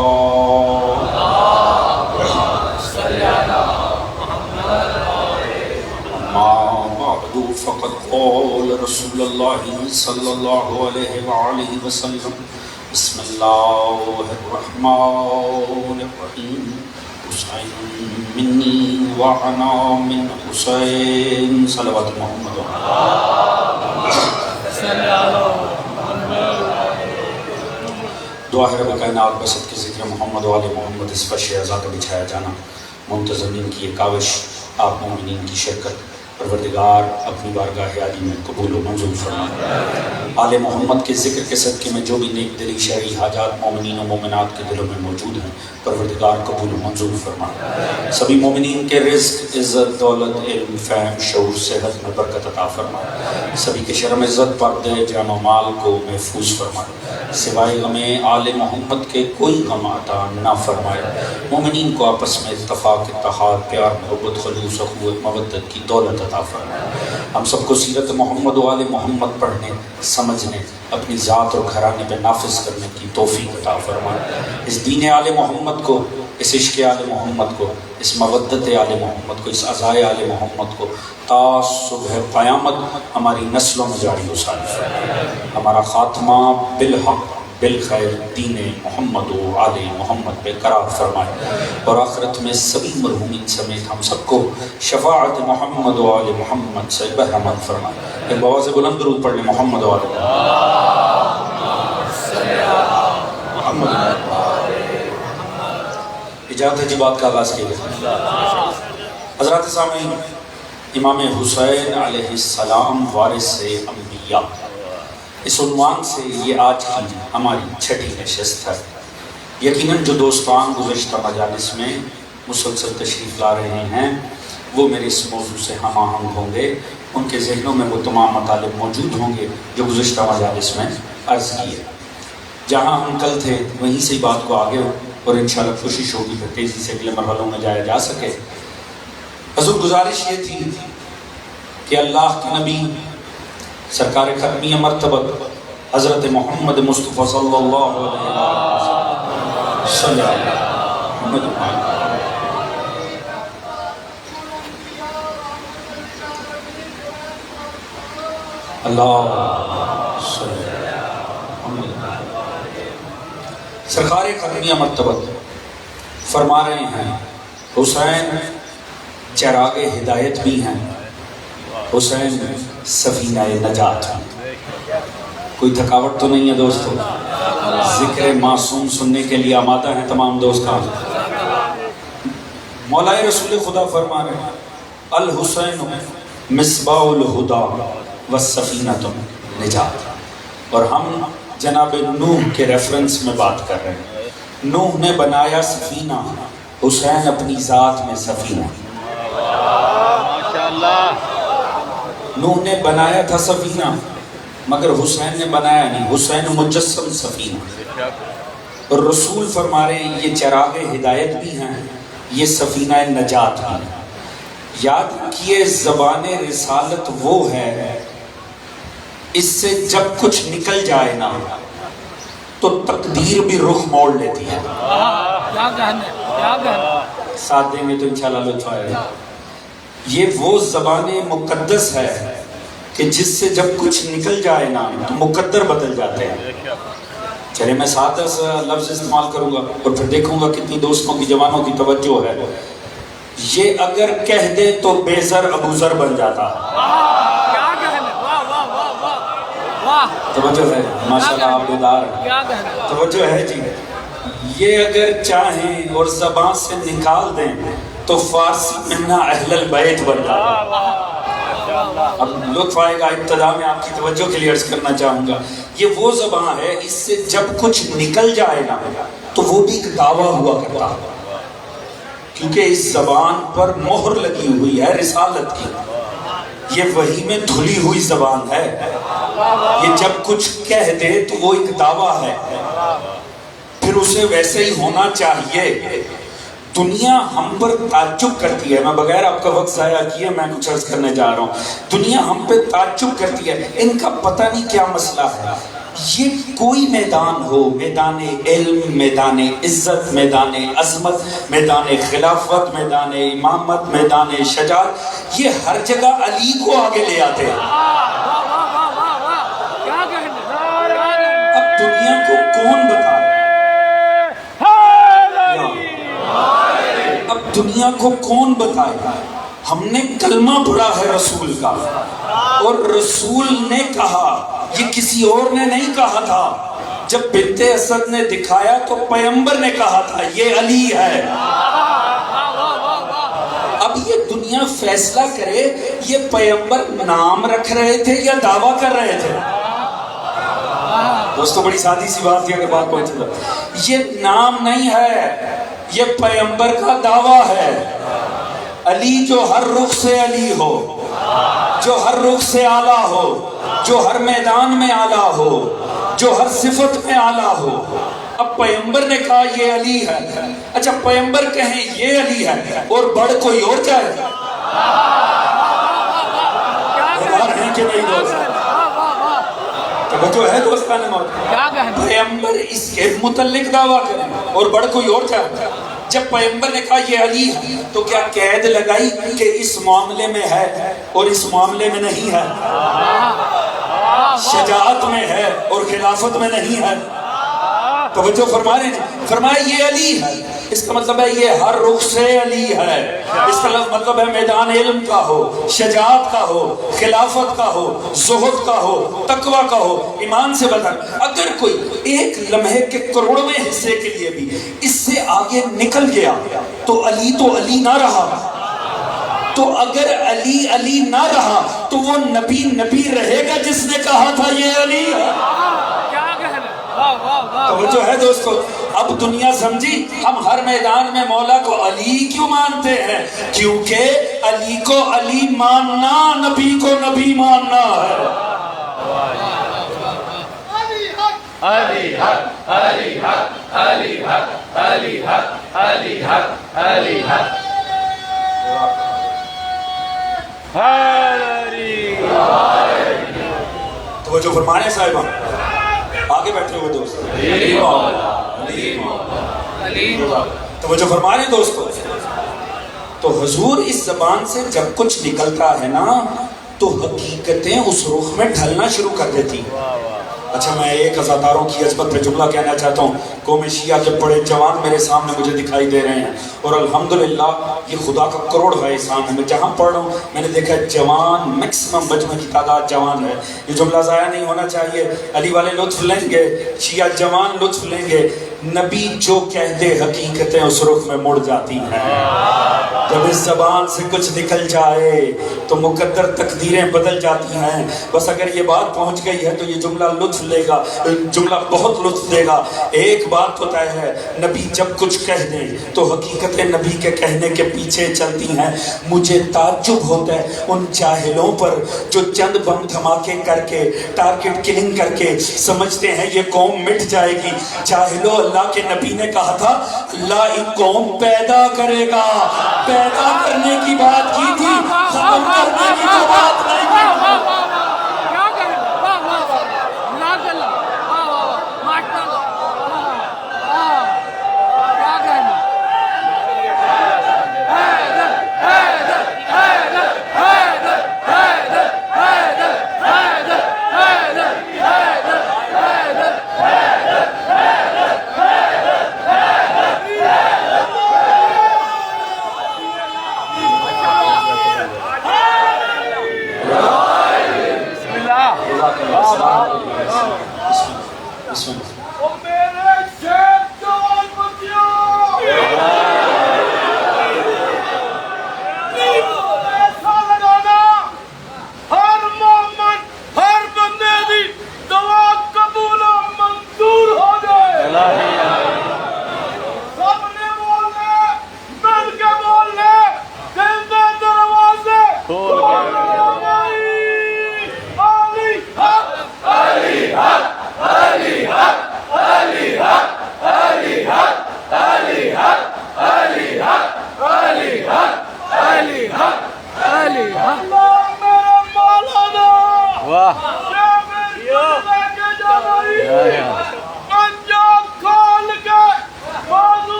أما بعد فقد قال رسول الله صلى الله عليه وآله وسلم بسم الله الرحمن الرحيم حسين مني وأنا من حسين صلوات محمد. دعا ہے رب کائنات بسط کے ذکر محمد و آل محمد اس پر شہزاد بچھایا جانا. منتظمین کی یہ کاوش آپ مومنین کی شرکت پروردگار اپنی بارگاہ عالی میں قبول و منظور فرمائے. آل محمد کے ذکر کے صدقے میں جو بھی نیک دلی شرعی حاجات مومنین و مومنات کے دلوں میں موجود ہیں پروردگار قبول و منظور فرمائے. سبھی مومنین کے رزق عزت دولت علم فہم شعور صحت میں برکت عطا فرمائے. سبھی کے شرم عزت پردے جان و مال کو محفوظ فرمائے. سوائے غم آل محمد کے کوئی غم عطا نہ فرمائے. مومنین کو آپس میں اتفاق اتحاد پیار محبت خلوص اخوت مودت کی دولت عطا فرمائے. ہم سب کو سیرت محمد و آل محمد پڑھنے سمجھنے اپنی ذات اور گھرانے پہ نافذ کرنے کی توفیق عطا فرمائے. اس دین آل محمد کو اس عشق آل محمد کو اس مودت آل محمد کو اس عزائے آل محمد کو تا صبح قیامت ہماری نسلوں میں جاری و ساری فرمائے. ہمارا خاتمہ بالحق بالخیر دین محمد و آل محمد پہ قرار فرمائے اور آخرت میں سبھی مرحومین سمیت ہم سب کو شفاعت محمد و آل محمد سے بہرمند فرمائے. ایک بواز بلند درود پڑھ لیں محمد و آل محمد. اجازت ہے جی بات کا آغاز کیے گئے. حضرات سامعین امام حسین علیہ السلام وارث انبیاء اس عنوان سے یہ آج کی ہماری چھٹی نشست ہے. یقیناً جو دوستان گزشتہ مجالس میں مسلسل تشریف لا رہے ہیں وہ میرے اس موضوع سے ہم آہنگ ہوں گے. ان کے ذہنوں میں وہ تمام مطالب موجود ہوں گے جو گزشتہ مجالس میں عرض کیے. جہاں ہم کل تھے وہیں سے بات کو آگے اور انشاءاللہ کوشش ہوگی کہ تیزی سے اگلے مرحلوں میں جایا جا سکے. حضور گزارش یہ تھی کہ اللہ کے نبی سرکار ختمی مرتبہ حضرت محمد مصطفیٰ صلی اللہ علیہ وسلم سرکار ختمی مرتبہ فرما رہے ہیں حسین چراغ ہدایت بھی ہیں حسین سفینہ نجات بھی. کوئی تھکاوٹ تو نہیں ہے دوستو؟ ذکر معصوم سننے کے لیے آمادہ ہیں تمام دوستان؟ مولا رسول خدا فرما رہے ہیں الحسین مصباح الہدا والسفینۃ نجات. اور ہم جناب نوح کے ریفرنس میں بات کر رہے ہیں. نوح نے بنایا سفینہ حسین اپنی ذات میں سفینہ. نوح نے بنایا تھا سفینہ مگر حسین نے بنایا نہیں. حسین مجسم سفینہ. اور رسول فرما رہے ہیں یہ چراغ ہدایت بھی ہیں یہ سفینہ نجات بھی ہیں. یاد کیے زبان رسالت وہ ہے اس سے جب کچھ نکل جائے نا تو تقدیر بھی رخ موڑ لیتی ہے. ساتھ دیں گے تو انشاءاللہ لطف آئے گا. یہ وہ زبان مقدس ہے کہ جس سے جب کچھ نکل جائے نا تو مقدر بدل جاتے ہیں. چلے میں 7 لفظ استعمال کروں گا اور پھر دیکھوں گا کتنی دوستوں کی جوانوں کی توجہ ہے. یہ اگر کہہ دے تو بے زر ابو ذر بن جاتا. توجہ ہے ماشاءاللہ آپ بیدار ہیں. توجہ ہے جی. یہ اگر چاہیں اور زبان سے نکال دیں تو فارسی منا اہل البیت بن جاتا. اب لطف آئے گا. ابتدا میں آپ کی توجہ کے لیے عرض کرنا چاہوں گا یہ وہ زبان ہے اس سے جب کچھ نکل جائے نا تو وہ بھی ایک دعویٰ ہوا کرتا کیونکہ اس زبان پر مہر لگی ہوئی ہے رسالت کی. یہ وحی میں دھلی ہوئی زبان ہے. یہ جب کچھ کہہ دے تو وہ ایک دعویٰ ہے. پھر اسے ویسے ہی ہونا چاہیے. دنیا ہم پر تعجب کرتی ہے. میں بغیر آپ کا وقت ضائع کیے میں کچھ عرض کرنے جا رہا ہوں. دنیا ہم پہ تعجب کرتی ہے. ان کا پتہ نہیں کیا مسئلہ ہے. یہ کوئی میدان ہو, میدان علم, میدان عزت, میدان عظمت, میدان خلافت, میدان امامت, میدان شجاعت, یہ ہر جگہ علی کو آگے لے آتے ہیں. اب دنیا کو کون بتائے, اب دنیا کو کون بتائے. ہم نے کلمہ پڑھا ہے رسول کا اور رسول نے کہا, یہ کسی اور نے نہیں کہا تھا. جب بنت اسد نے دکھایا تو پیغمبر نے کہا تھا یہ علی ہے. اب یہ دنیا فیصلہ کرے یہ پیغمبر نام رکھ رہے تھے یا دعویٰ کر رہے تھے. دوستو بڑی سادی سی بات ہے کہ بات پہنچے گا. یہ نام نہیں ہے, یہ پیغمبر کا دعویٰ ہے. علی جو ہر رخ سے علی ہو, جو ہر رخ سے اعلیٰ ہو, جو ہر میدان میں اعلیٰ ہو, جو ہر صفت میں اعلیٰ ہو. اب پیغمبر نے کہا یہ علی ہے. اچھا پیغمبر کہیں یہ علی ہے اور بڑھ کوئی اور جائے ہیں کہ نہیں دوست؟ توجہ ہے دوستان موت. پیغمبر اس کے متعلق دعویٰ کریں اور بڑھ کوئی اور جائے. جب پیغمبر نے کہا یہ علی ہے تو کیا قید لگائی کہ اس معاملے میں ہے اور اس معاملے میں نہیں ہے, شجاعت میں ہے اور خلافت میں نہیں ہے؟ توجہ فرما رہے ہیں. فرمایا یہ علی ہے, اس کا مطلب ہے یہ ہر رخ سے علی ہے. اس کا مطلب ہے میدان علم کا ہو, شجاعت کا ہو, خلافت کا ہو, زہد کا ہو, تقوی کا ہو, ایمان سے بتا. اگر کوئی ایک لمحے کے کروڑویں حصے کے لیے بھی اس سے آگے نکل گیا تو علی نہ رہا. تو اگر علی نہ رہا تو وہ نبی رہے گا جس نے کہا تھا یہ علی ہے. توجہ ہے دوستو. اب دنیا سمجھی ہم ہر میدان میں مولا کو علی کیوں مانتے ہیں, کیونکہ علی کو علی ماننا نبی کو نبی ماننا ہے. علی حق, علی حق, علی حق, علی حق, علی حق, علی حق, علی حق. توجہ فرمانے صاحبہ, آگے بیٹھے ہوئے دوست, توجہ فرما رہے دوستو. تو حضور اس زبان سے جب کچھ نکلتا ہے نا تو حقیقتیں اس رخ میں ڈھلنا شروع کر دیتی. اچھا میں ایک ازاداروں کی عظمت پہ جملہ کہنا چاہتا ہوں. قوم شیعہ کے بڑے جوان میرے سامنے مجھے دکھائی دے رہے ہیں اور الحمدللہ یہ خدا کا کروڑ ہے اس سامنے. میں جہاں پڑھ رہا ہوں میں نے دیکھا جوان میکسیمم مجمع کی تعداد جوان ہے. یہ جملہ ضائع نہیں ہونا چاہیے. علی والے لطف لیں گے, شیعہ جوان لطف لیں گے. نبی جو کہہ دے حقیقتیں اس رخ میں مڑ جاتی ہیں. جب اس زبان سے کچھ نکل جائے تو مقدر تقدیریں بدل جاتی ہیں. بس اگر یہ بات پہنچ گئی ہے تو یہ جملہ لطف لے گا, جملہ بہت لطف دے گا. ایک بات تو طے ہے, نبی جب کچھ کہہ دیں تو حقیقتیں نبی کے کہنے کے پیچھے چلتی ہیں. مجھے تعجب ہوتا ہے ان جاہلوں پر جو چند بم دھماکے کر کے ٹارگٹ کلنگ کر کے سمجھتے ہیں یہ قوم مٹ جائے گی. جاہلوں, اللہ کے نبی نے کہا تھا اللہ ایک قوم پیدا کرے گا. پیدا کرنے کی بات کی تھی, ختم کرنے کی تو بات نہیں کی.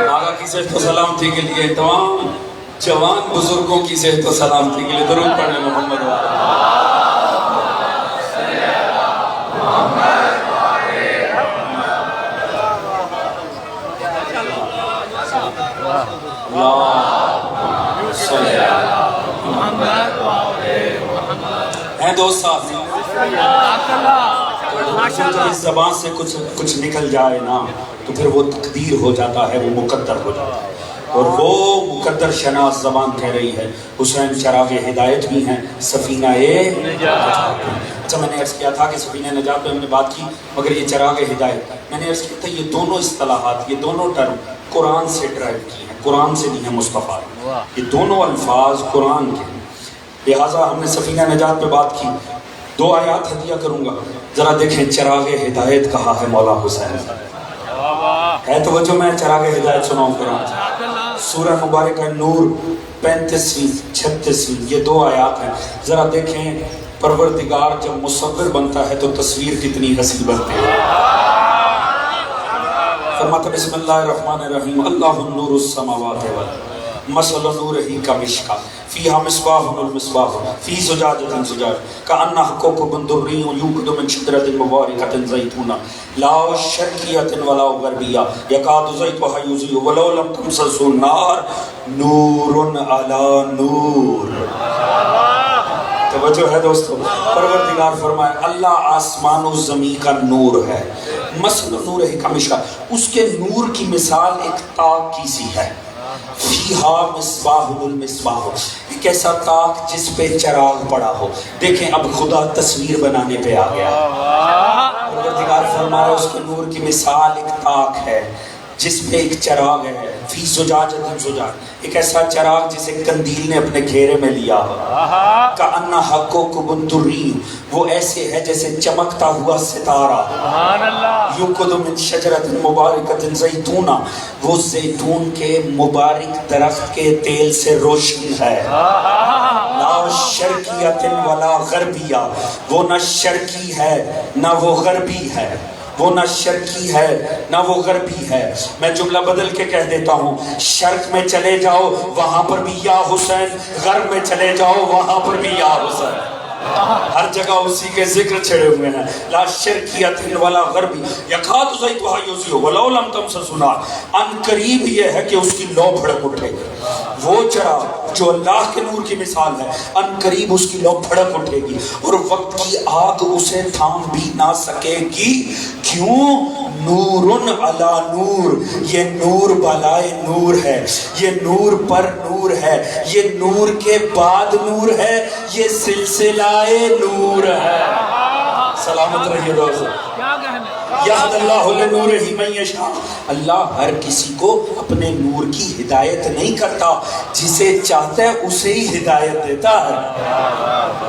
آقا کی صحت و سلامتی کے لیے تمام جوان بزرگوں کی صحت و سلامتی کے لیے درود پڑھیں محمد ہیں دوست ساتھ جب اس زبان سے کچھ نکل جائے نا تو پھر وہ تقدیر ہو جاتا ہے، وہ مقدر ہو جاتا ہے، اور وہ مقدر شناس زبان کہہ رہی ہے حسین چراغ ہدایت بھی ہیں، سفینہ نجات۔ اچھا میں نے عرض کیا تھا کہ سفینہ نجات پہ ہم نے بات کی، مگر یہ چراغ ہدایت میں نے عرض کیا تھا یہ دونوں اصطلاحات، یہ دونوں ٹرم قرآن سے ڈرائیو کی ہیں، قرآن سے نہیں ہے مصطفیٰ، یہ دونوں الفاظ قرآن کے ہیں۔ لہٰذا ہم نے سفینہ نجات پہ بات کی، 2 آیات ہدیہ کروں گا، ذرا دیکھیں چراغ ہدایت کہا ہے مولا حسین ہے توجہ میں چراغ ہدایت سناؤں قرآن سورہ مبارکہ نور 35ویں 36ویں، یہ 2 آیات ہیں، ذرا دیکھیں پروردگار جب مصور بنتا ہے تو تصویر کتنی حسین بنتی ہے۔ فرماتا بسم اللہ الرحمن الرحیم اللہ النور السماوات والارض مثل نورہ کمشکا فیہا مصباح المصباح فی زجاجۃ زجاج کأنہا کوکب درری یوقد من شجرۃ مبارکۃ زیتونہ لا شرقیۃ ولا غربیہ یکاد زیتها یضیء ولو لم تمسسہ النار نور علی نور۔ توجہ ہے دوستو، پروردگار فرمائے اللہ آسمان و زمین کا نور ہے، مثل نور ہے کمشکا، اس کے نور کی مثال ایک تاک کی سی ہے، فیہا مصباح المصباح، ایک ایسا تاک جس پہ چراغ پڑا ہو۔ دیکھیں اب خدا تصویر بنانے پہ آ گیا، پروردگار فرمایا اس کے نور کی مثال ایک تاک ہے جس پہ ایک چراغ ہے، فی زجاجۃ زجاج، ایک ایسا چراغ جسے قندیل نے اپنے گھیرے میں لیا ہو، کأنہا کوکب دری، وہ ایسے ہے جیسے چمکتا ہوا ستارہ، یوقد من شجرۃ مبارکۃ زیتونہ، وہ زیتون کے مبارک درخت کے تیل سے روشن ہے، لا شرقیۃ ولا غربیہ، وہ نہ شرقی ہے نہ وہ غربی ہے، وہ نہ شرقی ہے نہ وہ غربی ہے۔ میں جملہ بدل کے کہہ دیتا ہوں، شرق میں چلے جاؤ وہاں پر بھی یا حسین، غرب میں چلے جاؤ وہاں پر بھی یا حسین، ہر جگہ اسی کے ذکر چھڑے ہوئے ہیں، لا شرقیۃ ولا غربی یکاد زیتها یضیء ولو لم تمسسہ النار، ان قریب یہ ہے کہ اس کی لو بھڑک اٹھے گی، وہ چراغ جو اللہ کے نور کی مثال ہے ان قریب اس کی لو بھڑک اٹھے گی اور وقت کی آگ اسے تھام بھی نہ سکے گی، کیوں؟ نور علی نور، یہ نور بالائے نور ہے، یہ نور پر نور ہے، یہ نور کے بعد نور ہے، یہ سلسلہ نور ہے۔ سلامت رہیے دوستو، یہد اللہ لنورہ من یشاء، اللہ ہر کسی کو اپنے نور کی ہدایت نہیں کرتا، جسے چاہتا ہے اسے ہی ہدایت دیتا ہے۔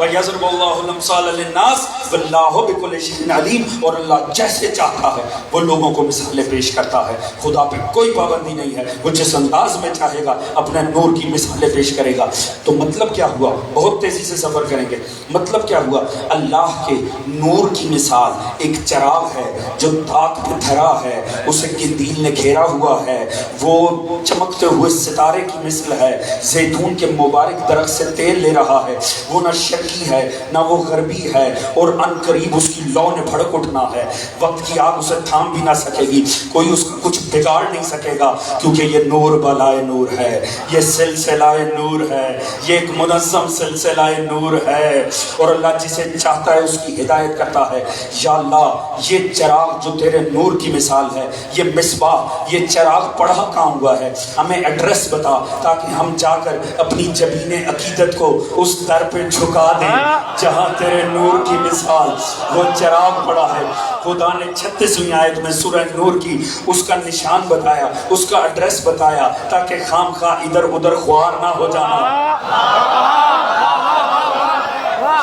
وَيَضْرِبُ اللَّهُ الْأَمْثَالَ لِلنَّاسِ وَاللَّهُ بِكُلِّ شَيْءٍ عَلِيمٌ، اور اللہ جیسے چاہتا ہے وہ لوگوں کو مثالیں پیش کرتا ہے، خدا پہ کوئی پابندی نہیں ہے، وہ جس انداز میں چاہے گا اپنے نور کی مثالیں پیش کرے گا۔ تو مطلب کیا ہوا؟ بہت تیزی سے سفر کریں گے، مطلب کیا ہوا؟ اللہ کے نور کی مثال ایک چراغ ہے جو تاک پہ دھرا ہے، اسے قندیل نے گھیرا ہوا ہے، وہ چمکتے ہوئے ستارے کی مثل ہے، زیتون کے مبارک درخت سے تیل لے رہا ہے، وہ نہ شرقی ہے نہ وہ غربی ہے، اور ان قریب اس کی لو نے بھڑک اٹھنا ہے. وقت کی آگ اسے تھام بھی نہ سکے گی, کوئی اس کا کچھ بگاڑ نہیں سکے گا, کیونکہ یہ نور بالائے نور ہے, یہ سلسلہ نور ہے, یہ ایک منظم سلسلہ نور ہے. اور اللہ جسے چاہتا ہے اس کی ہدایت کرتا ہے. یا اللہ یہ چراغ جو تیرے نور کی مثال ہے, یہ مصباح, یہ چراغ پڑھا کہاں ہوا ہے, ہمیں ایڈریس بتا تاکہ ہم جا کر اپنی جبین عقیدت کو اس در پہ جھکا دیں جہاں تیرے نور کی مثال وہ چراغ پڑا ہے. خدا نے 36ویں آیت میں سورہ نور کی اس کا نشان بتایا, اس کا ایڈریس بتایا, تاکہ خام خواہ ادھر ادھر خوار نہ ہو جانا.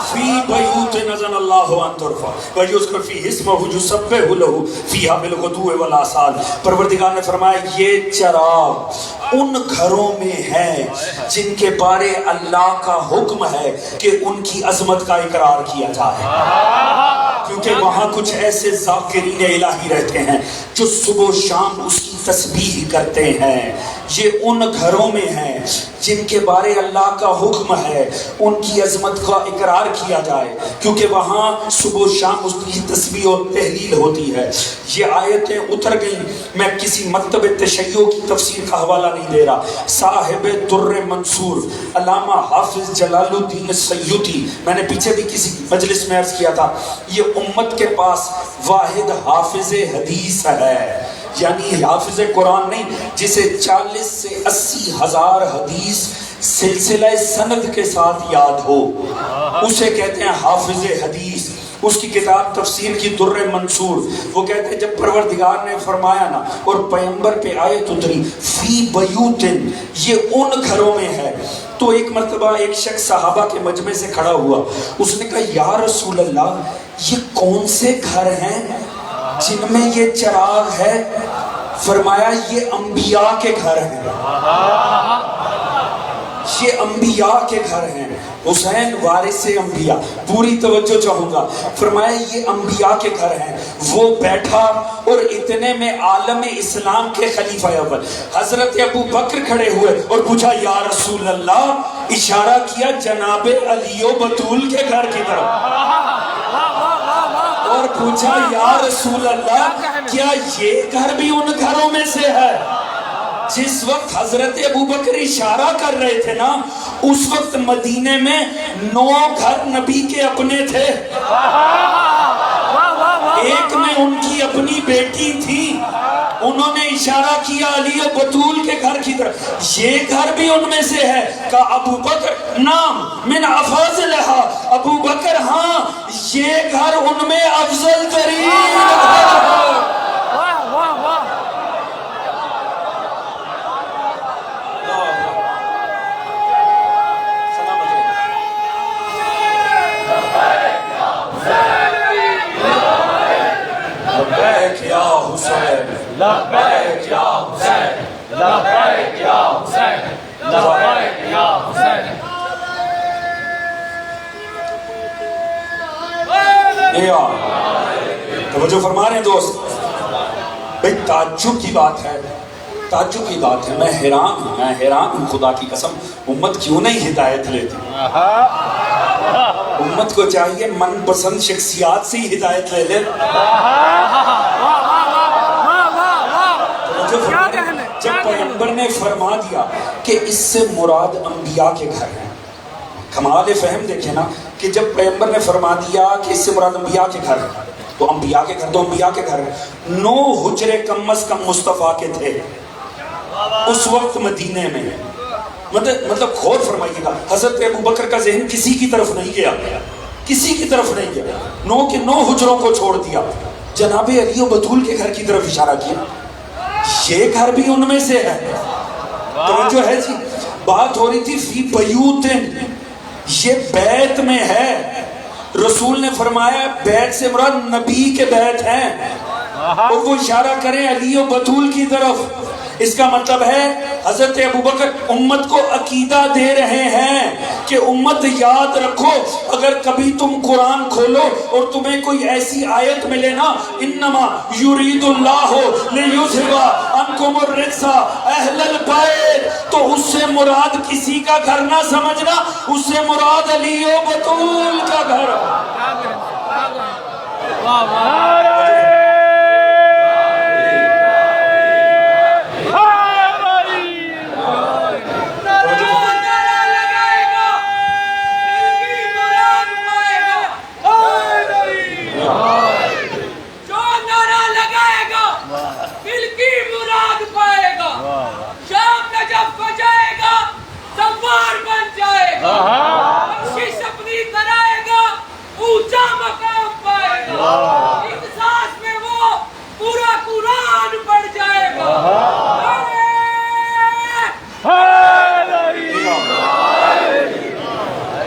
فی بیوت نزل اللہ ان ترفع ویذکر فیہ اسمہ یسبح لہ فیہا بالغدو والآصال. پروردگار نے فرمایا یہ چراغ ان گھروں میں ہے جن کے بارے اللہ کا حکم ہے کہ ان کی عظمت کا اقرار کیا جائے, کیونکہ وہاں کچھ ایسے ذاکرین الہی رہتے ہیں جو صبح و شام اس کی تسبیح کرتے ہیں. یہ ان گھروں میں ہیں جن کے بارے اللہ کا حکم ہے ان کی عظمت کا اقرار کیا جائے, کیونکہ وہاں صبح و شام اس کی تسبیح و تحلیل ہوتی ہے. یہ آیتیں اتر گئیں. میں کسی مکتب تشیع کی تفسیر کا حوالہ نہیں دے رہا. صاحب در منصور علامہ حافظ جلال الدین السیوطی, میں نے پیچھے بھی کسی مجلس میں عرض کیا تھا, یہ امت کے پاس واحد حافظ حدیث ہے, یعنی حافظ قرآن نہیں, جسے 40 سے 80 ہزار حدیث سلسلہ سند کے ساتھ یاد ہو, اسے کہتے ہیں حافظ حدیث. اس کی کتاب تفسیر کی در منصور, وہ کہتے ہیں جب پروردگار نے فرمایا نا اور پیغمبر پہ آیت اتری فی بیوتن, یہ ان گھروں میں ہے, تو ایک مرتبہ ایک شخص صحابہ کے مجمع سے کھڑا ہوا, اس نے کہا یا رسول اللہ یہ کون سے گھر ہیں جن میں یہ چراغ ہے؟ فرمایا یہ انبیاء کے گھر ہیں, یہ انبیاء کے گھر ہیں. حسین وارث انبیاء, پوری توجہ چاہوں گا. فرمایا یہ انبیاء کے گھر ہیں. وہ بیٹھا اور اتنے میں عالم اسلام کے خلیفہ اول حضرت ابو بکر کھڑے ہوئے اور پوچھا یا رسول اللہ, اشارہ کیا جناب علی و بطول کے گھر کی طرف, اور پوچھا یا رسول اللہ کیا یہ گھر بھی ان گھروں میں سے ہے؟ جس وقت حضرت ابو بکر اشارہ کر رہے تھے نا, اس وقت مدینے میں 9 گھر نبی کے اپنے تھے. ایک میں ان کی اپنی بیٹی تھی, انہوں نے اشارہ کیا علی و بطول کے گھر کی طرف, یہ گھر بھی ان میں سے ہے. کہا ابو بکر نام من افاضلہا, ابو بکر ہاں یہ گھر ان میں افضل ترین گھر. لبیک یا حسین, لبیک یا حسین, لبیک یا حسین, لبیک یا حسین. توجہ فرما رہے ہیں دوست, بھئی تعجب کی بات ہے, تعجب کی بات ہے. میں حیران ہوں خدا کی قسم, امت کیوں نہیں ہدایت لیتی؟ امت کو چاہیے من پسند شخصیات سے ہی ہدایت لے لے. جب پیغمبر نے فرما دیا کہ اس سے مراد انبیاء کے گھر ہیں, کمال فہم دیکھیں نا, کہ جب پیغمبر نے فرما دیا کہ اس سے مراد انبیاء کے گھر ہیں, تو انبیاء کے گھر تو انبیاء کے گھر ہیں. 9 حجرے کم از کم مصطفیٰ کے تھے اس وقت مدینے میں. مطلب غور فرمائیے گا, حضرت ابو بکر کا ذہن کسی کی طرف نہیں گیا, کسی کی طرف نہیں گیا, 9 کے 9 حجروں کو چھوڑ دیا, جناب علی و بطول کے گھر کی طرف اشارہ کیا. یہ گھر بھی ان میں سے ہے. توجہ ہے جی, بات ہو رہی تھی فی بیوتن, یہ بیت میں ہے. رسول نے فرمایا بیت سے مراد نبی کے بیت ہیں, اور وہ اشارہ کریں علی و بطول کی طرف. اس کا مطلب ہے حضرت ابو بکر امت کو عقیدہ دے رہے ہیں کہ امت یاد رکھو, اگر کبھی تم قرآن کھولو اور تمہیں کوئی ایسی آیت ملے نا, انما یرید اللہ لیذھب عنکم الرجس اہل البیت, تو اس سے مراد کسی کا گھر نہ سمجھنا, اس سے مراد علی و بطول کا گھر.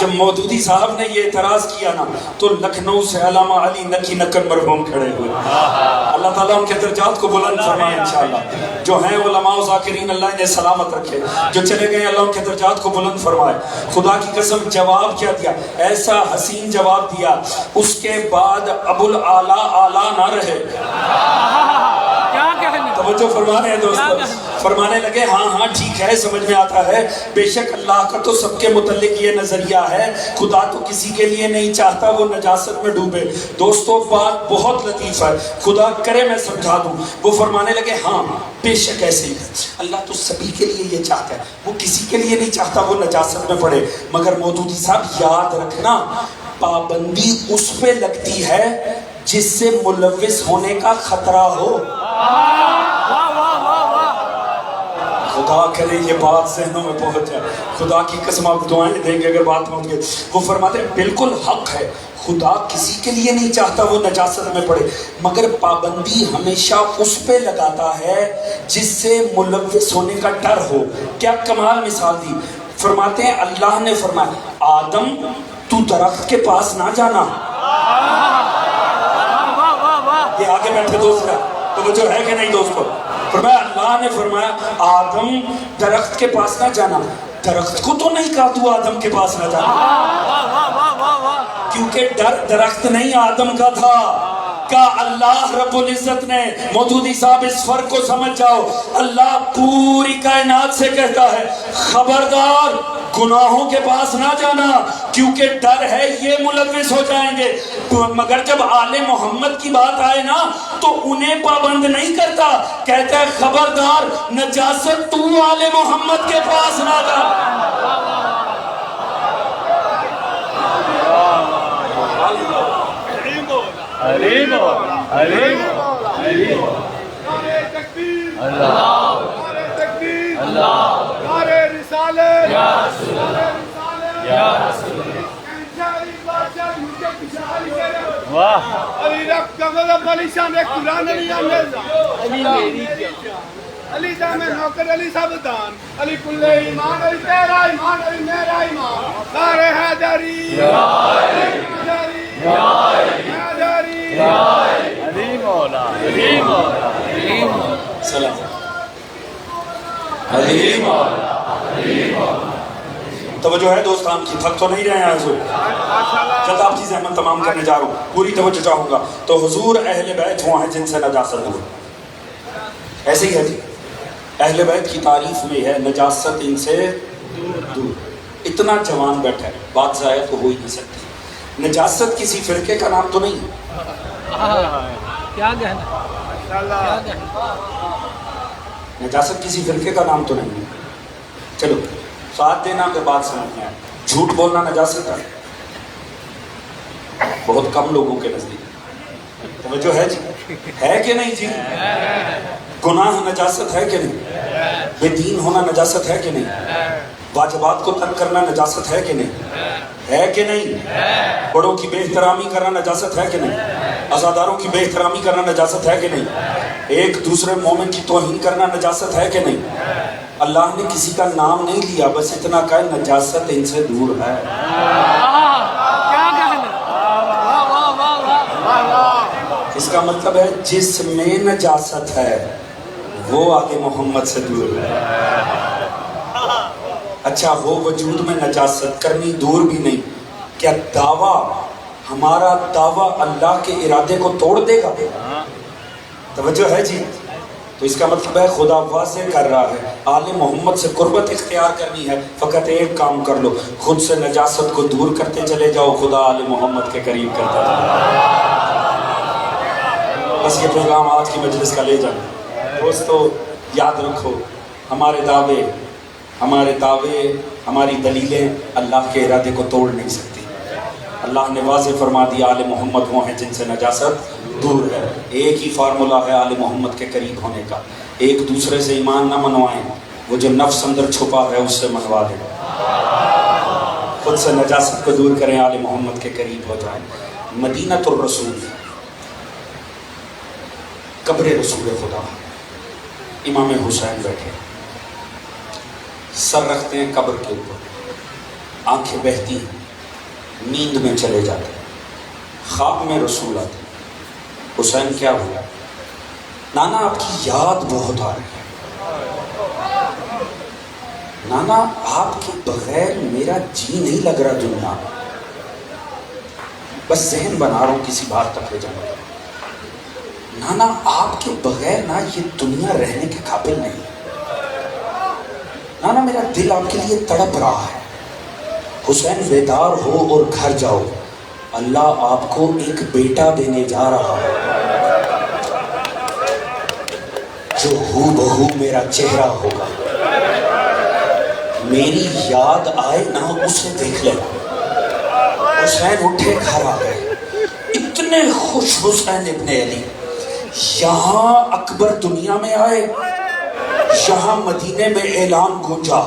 جب مودودی صاحب نے یہ اعتراض کیا نا تو لکھنؤ سے علامہ علی نکی نکن مرحوم کھڑے ہوئے. اللہ تعالیٰ ان کے درجات کو بلند فرمائے انشاءاللہ. جو ہیں علماء و ذاکرین اللہ انہیں سلامت رکھے, جو چلے گئے اللہ ان کے درجات کو بلند فرمائے. خدا کی قسم جواب کیا دیا, ایسا حسین جواب دیا, اس کے بعد ابو الاعلیٰ اعلیٰ نہ رہے. توجہ فرمانے ہیں دوستو, فرمانے لگے ہاں ٹھیک ہے, سمجھ میں آتا ہے, بے شک اللہ کا تو سب کے متعلق یہ نظریہ ہے, خدا تو کسی کے لیے نہیں چاہتا وہ نجاست میں ڈوبے. دوستو بات بہت لطیف ہے, خدا کرے میں سمجھا دوں. وہ فرمانے لگے ہاں بے شک ایسے ہی ہے, اللہ تو سبھی کے لیے یہ چاہتا ہے, وہ کسی کے لیے نہیں چاہتا وہ نجاست میں پڑے. مگر مودودی صاحب یاد رکھنا, پابندی اس پہ لگتی ہے جس سے ملوث ہونے کا خطرہ ہو. خدا کرے یہ بات ذہنوں میں پہنچ جائے. خدا کی قسم آپ دعائیں دیں گے اگر بات پہنچ گئی. وہ فرماتے ہیں بالکل حق ہے, خدا کسی کے لیے نہیں چاہتا وہ نجاست میں پڑے, مگر پابندی ہمیشہ اس پہ لگاتا ہے جس سے ملوث ہونے کا ڈر ہو. کیا کمال مثال دی. فرماتے ہیں اللہ نے فرمایا آدم تو درخت کے پاس نہ جانا. یہ آگے بیٹھے دوست کا توجہ ہے کہ نہیں دوستو. فرمایا اللہ نے فرمایا آدم درخت کے پاس نہ جانا. درخت کو تو نہیں کہا تو آدم کے پاس نہ جانا, کیونکہ درخت نہیں آدم کا تھا. کہا اللہ رب العزت نے, مودودی صاحب اس فرق کو سمجھ جاؤ, اللہ پوری کائنات سے کہتا ہے خبردار گناہوں کے پاس نہ جانا, کیونکہ ڈر ہے یہ ملوث ہو جائیں گے. مگر جب آل محمد کی بات آئے نا تو انہیں پابند نہیں کرتا, کہتا ہے خبردار نجاست تو آل محمد کے پاس نہ جا. حلیم حلیم حلیم اللہ اللہ نعرہ رسالت یا رسول اللہ یا رسول اللہ. واہ علی رب کا غضب علی شان ایک قرآن علی علی میری علی جامع نوکر علی سبدان علی کل ایمان علی تیرا ایمان علی میرا ایمان سارے حیدری علی مولا علی مولا علی مولا سلام علی مولا علی مولا. توجہ ہے دوستان کی, تھک تو نہیں رہے ہیں حضور. جلد آپ کی زحمت تمام کرنے جا رہا ہوں, پوری توجہ چاہوں گا. تو حضور اہل بیت وہ ہیں جن سے نجاست دور. ایسے ہی ہے جی, اہل بیت کی تعریف میں ہے نجاست ان سے دور. اتنا جوان بیٹھا ہے, بات ضائع تو ہو ہی نہیں سکتی. نجاست کسی فرقے کا نام تو نہیں ہے. کیا کہنا, نجاست کسی فرقے کا نام تو نہیں ہے. چلو ساتھ دینا اگر بات سمجھ میں آئے. جھوٹ بولنا نجاست ہے بہت کم لوگوں کے نزدیک. توجہ ہے جی, ہے کہ نہیں جی. گناہ نجاست ہے کہ نہیں, بے دین ہونا نجاست ہے کہ نہیں, واجبات کو ترک کرنا نجاست ہے کہ نہیں, ہے کہ نہیں, بڑوں کی بے احترامی کرنا نجاست ہے کہ نہیں, عزاداروں کی بے احترامی کرنا نجاست ہے کہ نہیں, ایک دوسرے مومن کی توہین کرنا نجاست ہے کہ نہیں. اللہ نے کسی کا نام نہیں لیا, بس اتنا کہا نجاست ان سے دور ہے. اس کا مطلب ہے جس میں نجاست ہے وہ آگے محمد سے دور ہے. اچھا وہ وجود میں نجاست کرنی دور بھی نہیں, کیا دعویٰ ہمارا دعویٰ اللہ کے ارادے کو توڑ دے گا؟ توجہ ہے جی. تو اس کا مطلب ہے خدا واضح کر رہا ہے آل محمد سے قربت اختیار کرنی ہے, فقط ایک کام کر لو, خود سے نجاست کو دور کرتے چلے جاؤ, خدا آل محمد کے قریب کرتا جائے. بس یہ پیغام آج کی مجلس کا لے جانا. دوستو یاد رکھو, ہمارے دعوے ہماری دلیلیں اللہ کے ارادے کو توڑ نہیں سکتی. اللہ نے واضح فرما دیا آل محمد وہ ہیں جن سے نجاست دور ہے. ایک ہی فارمولا ہے آل محمد کے قریب ہونے کا, ایک دوسرے سے ایمان نہ منوائیں, وہ جو نفس اندر چھپا ہے اس سے منوا دیں. خود سے نجاست کو دور کریں, آل محمد کے قریب ہو جائیں. مدینۃ الرسول, قبر رسول خدا, امام حسین بیٹھے, سر رکھتے ہیں قبر کے اوپر, آنکھیں بہتی ہیں، نیند میں چلے جاتے، خواب میں رسول آتے، حسین کیا ہوا؟ نانا آپ کی یاد بہت آ رہی ہے، نانا آپ کے بغیر میرا جی نہیں لگ رہا دنیا، بس ذہن بنا رہا ہوں کسی بات تک لے جاؤں، نانا آپ کے بغیر نا یہ دنیا رہنے کے قابل نہیں، نانا میرا دل آپ کے لیے تڑپ رہا ہے، حسین بیدار ہو اور گھر جاؤ، اللہ آپ کو ایک بیٹا دینے جا رہا ہے جو ہو بہو میرا چہرہ ہوگا، میری یاد آئے نہ اسے دیکھ لینا۔ حسین اٹھے گھر آ گئے، اتنے خوش حسین ابن علی، یہاں اکبر دنیا میں آئے، یہاں مدینے میں اعلان گونجا،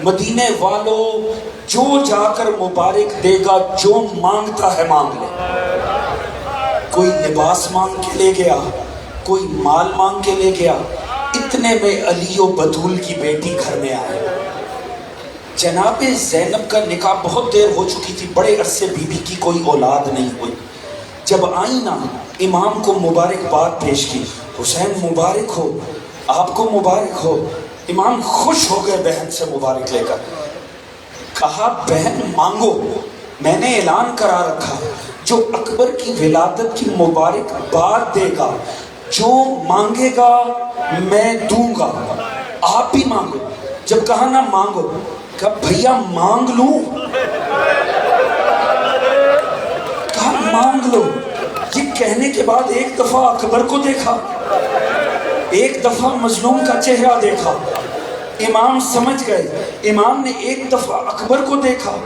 مدینے والوں جو جا کر مبارک دے گا جو مانگتا ہے مانگ لے، کوئی لباس مانگ کے لے گیا، کوئی مال مانگ کے لے گیا، اتنے میں علی و بطول کی بیٹی گھر میں آئے۔ جناب زینب کا نکاح بہت دیر ہو چکی تھی، بڑے عرصے بی بی کی کوئی اولاد نہیں ہوئی، جب آئی نا امام کو مبارکباد پیش کی، حسین مبارک ہو، آپ کو مبارک ہو، امام خوش ہو گئے بہن سے مبارک لے کر، کہا بہن مانگو، میں نے اعلان کرا رکھا جو اکبر کی ولادت کی مبارک باد دے گا، جو مانگے گا میں دوں گا، آپ بھی مانگو۔ جب کہا نا مانگو، کہا بھیا مانگ لوں، کہا مانگ لو۔ یہ کہنے کے بعد ایک دفعہ اکبر کو دیکھا، ایک دفعہ مظلوم کا چہرہ دیکھا، امام سمجھ گئے، امام نے ایک دفعہ اکبر کو دیکھا،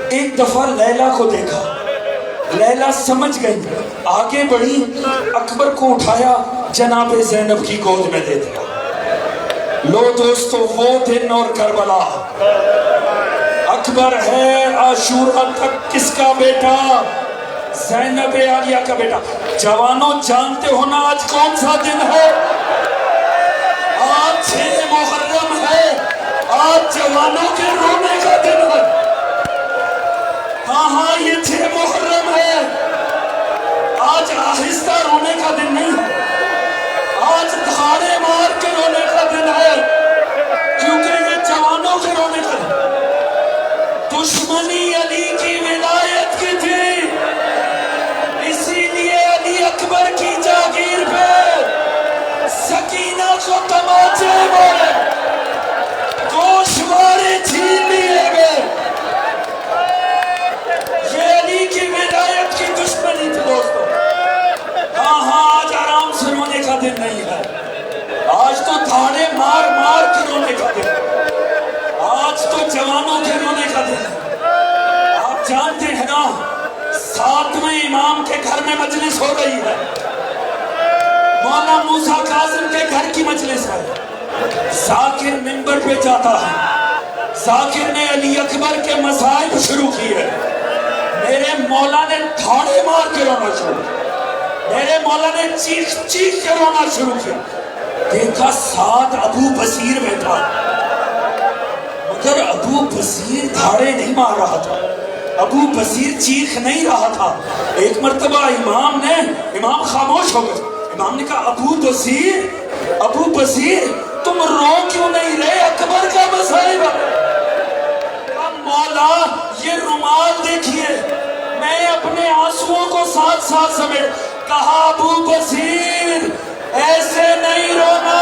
ایک دفعہ لیلا کو دیکھا، لیلا سمجھ گئی، آگے بڑھی، اکبر کو اٹھایا، جناب زینب کی گود میں دے دیا۔ لو دوستو، وہ دن اور کربلا، اکبر ہے عاشورہ تک کس کا بیٹا؟ زینب عالیہ کا بیٹا۔ جوانوں جانتے ہو نا آج کون سا دن ہے؟ آج 6 محرم ہے، آج جوانوں کے رونے کا دن ہے۔ ہاں یہ 6 محرم ہے، آج آہستہ رونے کا دن نہیں ہے، آج دھاڑے مار کے رونے کا دن ہے، کیونکہ یہ جوانوں کے رونے کا دن۔ دشمنی علی کی ولایت کی تھی، اسی لیے علی اکبر کی جاگیر پہ سکینہ کو تماچے مارے، گوشوارے چھین لیے گئے۔ یہ علی کی ولایت کی دشمنی تھی دوستو۔ ہاں آج آرام سے رونے کا دن نہیں ہے، آج تو دھاڑے مار مار کے رونے کا دن ہے، آج تو جوانوں کے رونے کا دن ہے۔ آپ جانتے ہیں نا 7ویں امام کے گھر میں مجلس ہو رہی ہے، مولانا موسیٰ کاظم کے گھر کی مجلس ہے، ذاکر منبر پہ جاتا ہے، ذاکر نے علی اکبر کے مصائب شروع کیے، میرے مولا نے دھاڑے مار کے رونا شروع کیا، میرے مولا نے چیخ چیخ کے رونا شروع کیا، دیکھا ساتھ ابو بصیر بیٹھا، مگر ابو بصیر دھاڑے نہیں مار رہا تھا، ابو بصیر چیخ نہیں رہا تھا۔ ایک مرتبہ امام خاموش ہو گئے، امام نے کہا ابو بصیر تم رو کیوں نہیں رہے؟ اکبر کا مصائب ہے۔ کہا مولا یہ رومال دیکھیے، میں اپنے آنسوؤں کو ساتھ ساتھ سمیٹ۔ کہا ابو بصیر ایسے نہیں رونا،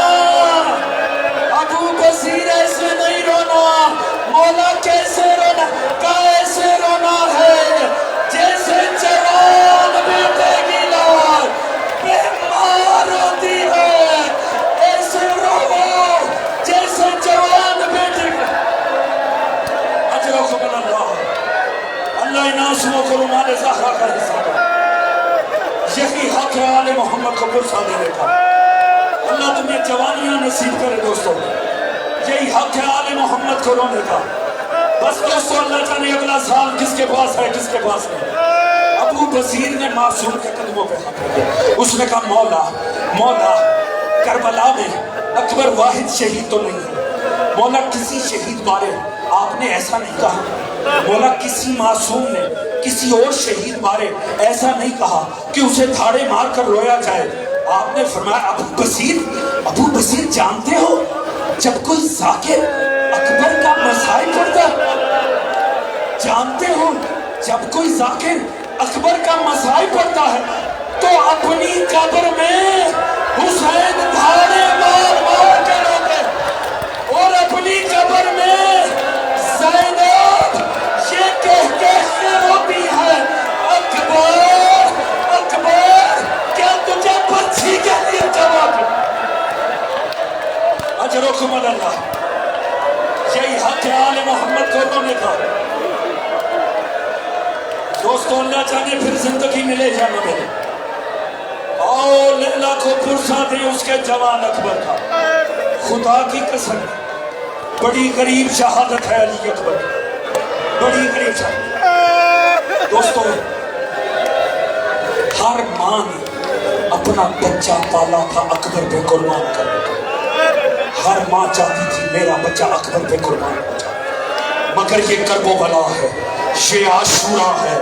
ابو بصیر ایسے نہیں رونا، مولا کیسے رونا؟ کہا ایسے رونا ہے جیسے جوان بیٹے کی لال بیمار ہوتی ہے، ایسے رو جیسے جوان بیٹے کی۔ اجرکم اللہ، اللہ ان آنسوؤں کو رومال زہرا کا حصہ دے۔ یہی حق ہے آل محمد کو برسا دینے کا، اللہ تمہیں جوانیاں نصیب کرے دوستو، یہی حق ہے آل محمد کو رونے کا۔ بس دوستو اللہ جانے اگلا سال کس کے پاس ہے کس کے پاس نہیں۔ ابو بصیر نے معصوم کے قدموں پہ ہاتھ رکھا، اس نے کہا مولا کربلا میں اکبر واحد شہید تو نہیں ہے، مولا کسی شہید بارے آپ نے ایسا نہیں کہا، مولا کسی معصوم نے کسی اور شہید بارے ایسا نہیں کہا کہ اسے دھاڑے مار کر رویا جائے. آپ نے فرمایا ابو بصیر جانتے ہو جب کوئی ذاکر اکبر کا مصائب پڑھتا، جانتے ہو جب کوئی ذاکر اکبر کا مصائب پڑھتا ہے تو اپنی قبر میں حسین دھاڑے مار مار کے روتے، اور اپنی قبر میں زینب یہ کہہ کے روتی ہے اکبر اکبر کیا تجھے بچی کے لیے جواب. اجرکم اللہ. یہی حق آل محمد کو انہوں نے کہا. دوستو اللہ جانے پھر زندگی ملے یا نہ ملے. آؤ لیلا کو پرسا دیں اس کے جوان اکبر کا. خدا کی قسم بڑی غریب شہادت ہے علی اکبر، بڑی غریب شہادت. دوستو ہر ماں نے اپنا بچہ پالا تھا اکبر پہ قربان کر. ہر ماں چاہتی تھی میرا بچہ اکبر پہ قربان ہو جائے، مگر یہ کرب و بلا ہے، یہ عاشورہ ہے،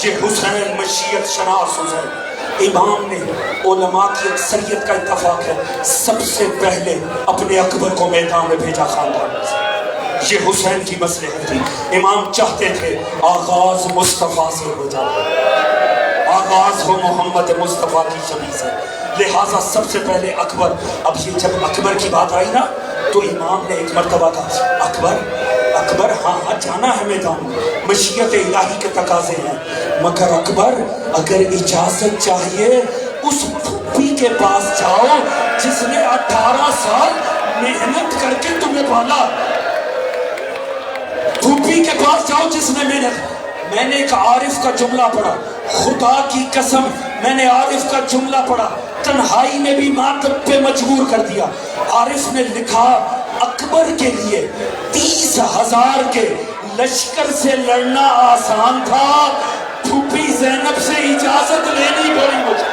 یہ حسین مشیت شناس حسین. امام نے علماء کی اکثریت کا اتفاق ہے سب سے پہلے اپنے اکبر کو میدان میں بھیجا خاندان سے. یہ حسین کی مصلحت تھی. امام چاہتے تھے آغاز مصطفیٰ سے ہو جائے، آغاز ہو محمد مصطفیٰ کی شبیہ سے. لہٰذا سب سے پہلے اکبر. اب یہ جب اکبر کی بات آئی نا تو امام نے ایک مرتبہ کہا اکبر ہاں جانا ہے میدان میں، مشیت الہی کے تقاضے ہیں، مگر اکبر اگر اجازت چاہیے اس پھوپھی کے پاس جاؤ جس نے 18 سال محنت کر کے تمہیں پالا. پھوپھی کے پاس جاؤ جس نے محنت. میں نے ایک عارف کا جملہ پڑھا، خدا کی قسم میں نے عارف کا جملہ پڑھا، تنہائی میں بھی ماتم پہ مجبور کر دیا. عارف نے لکھا اکبر کے لیے 30,000 کے لشکر سے لڑنا آسان تھا، پھوپھی زینب سے اجازت لینی پڑی مجھے.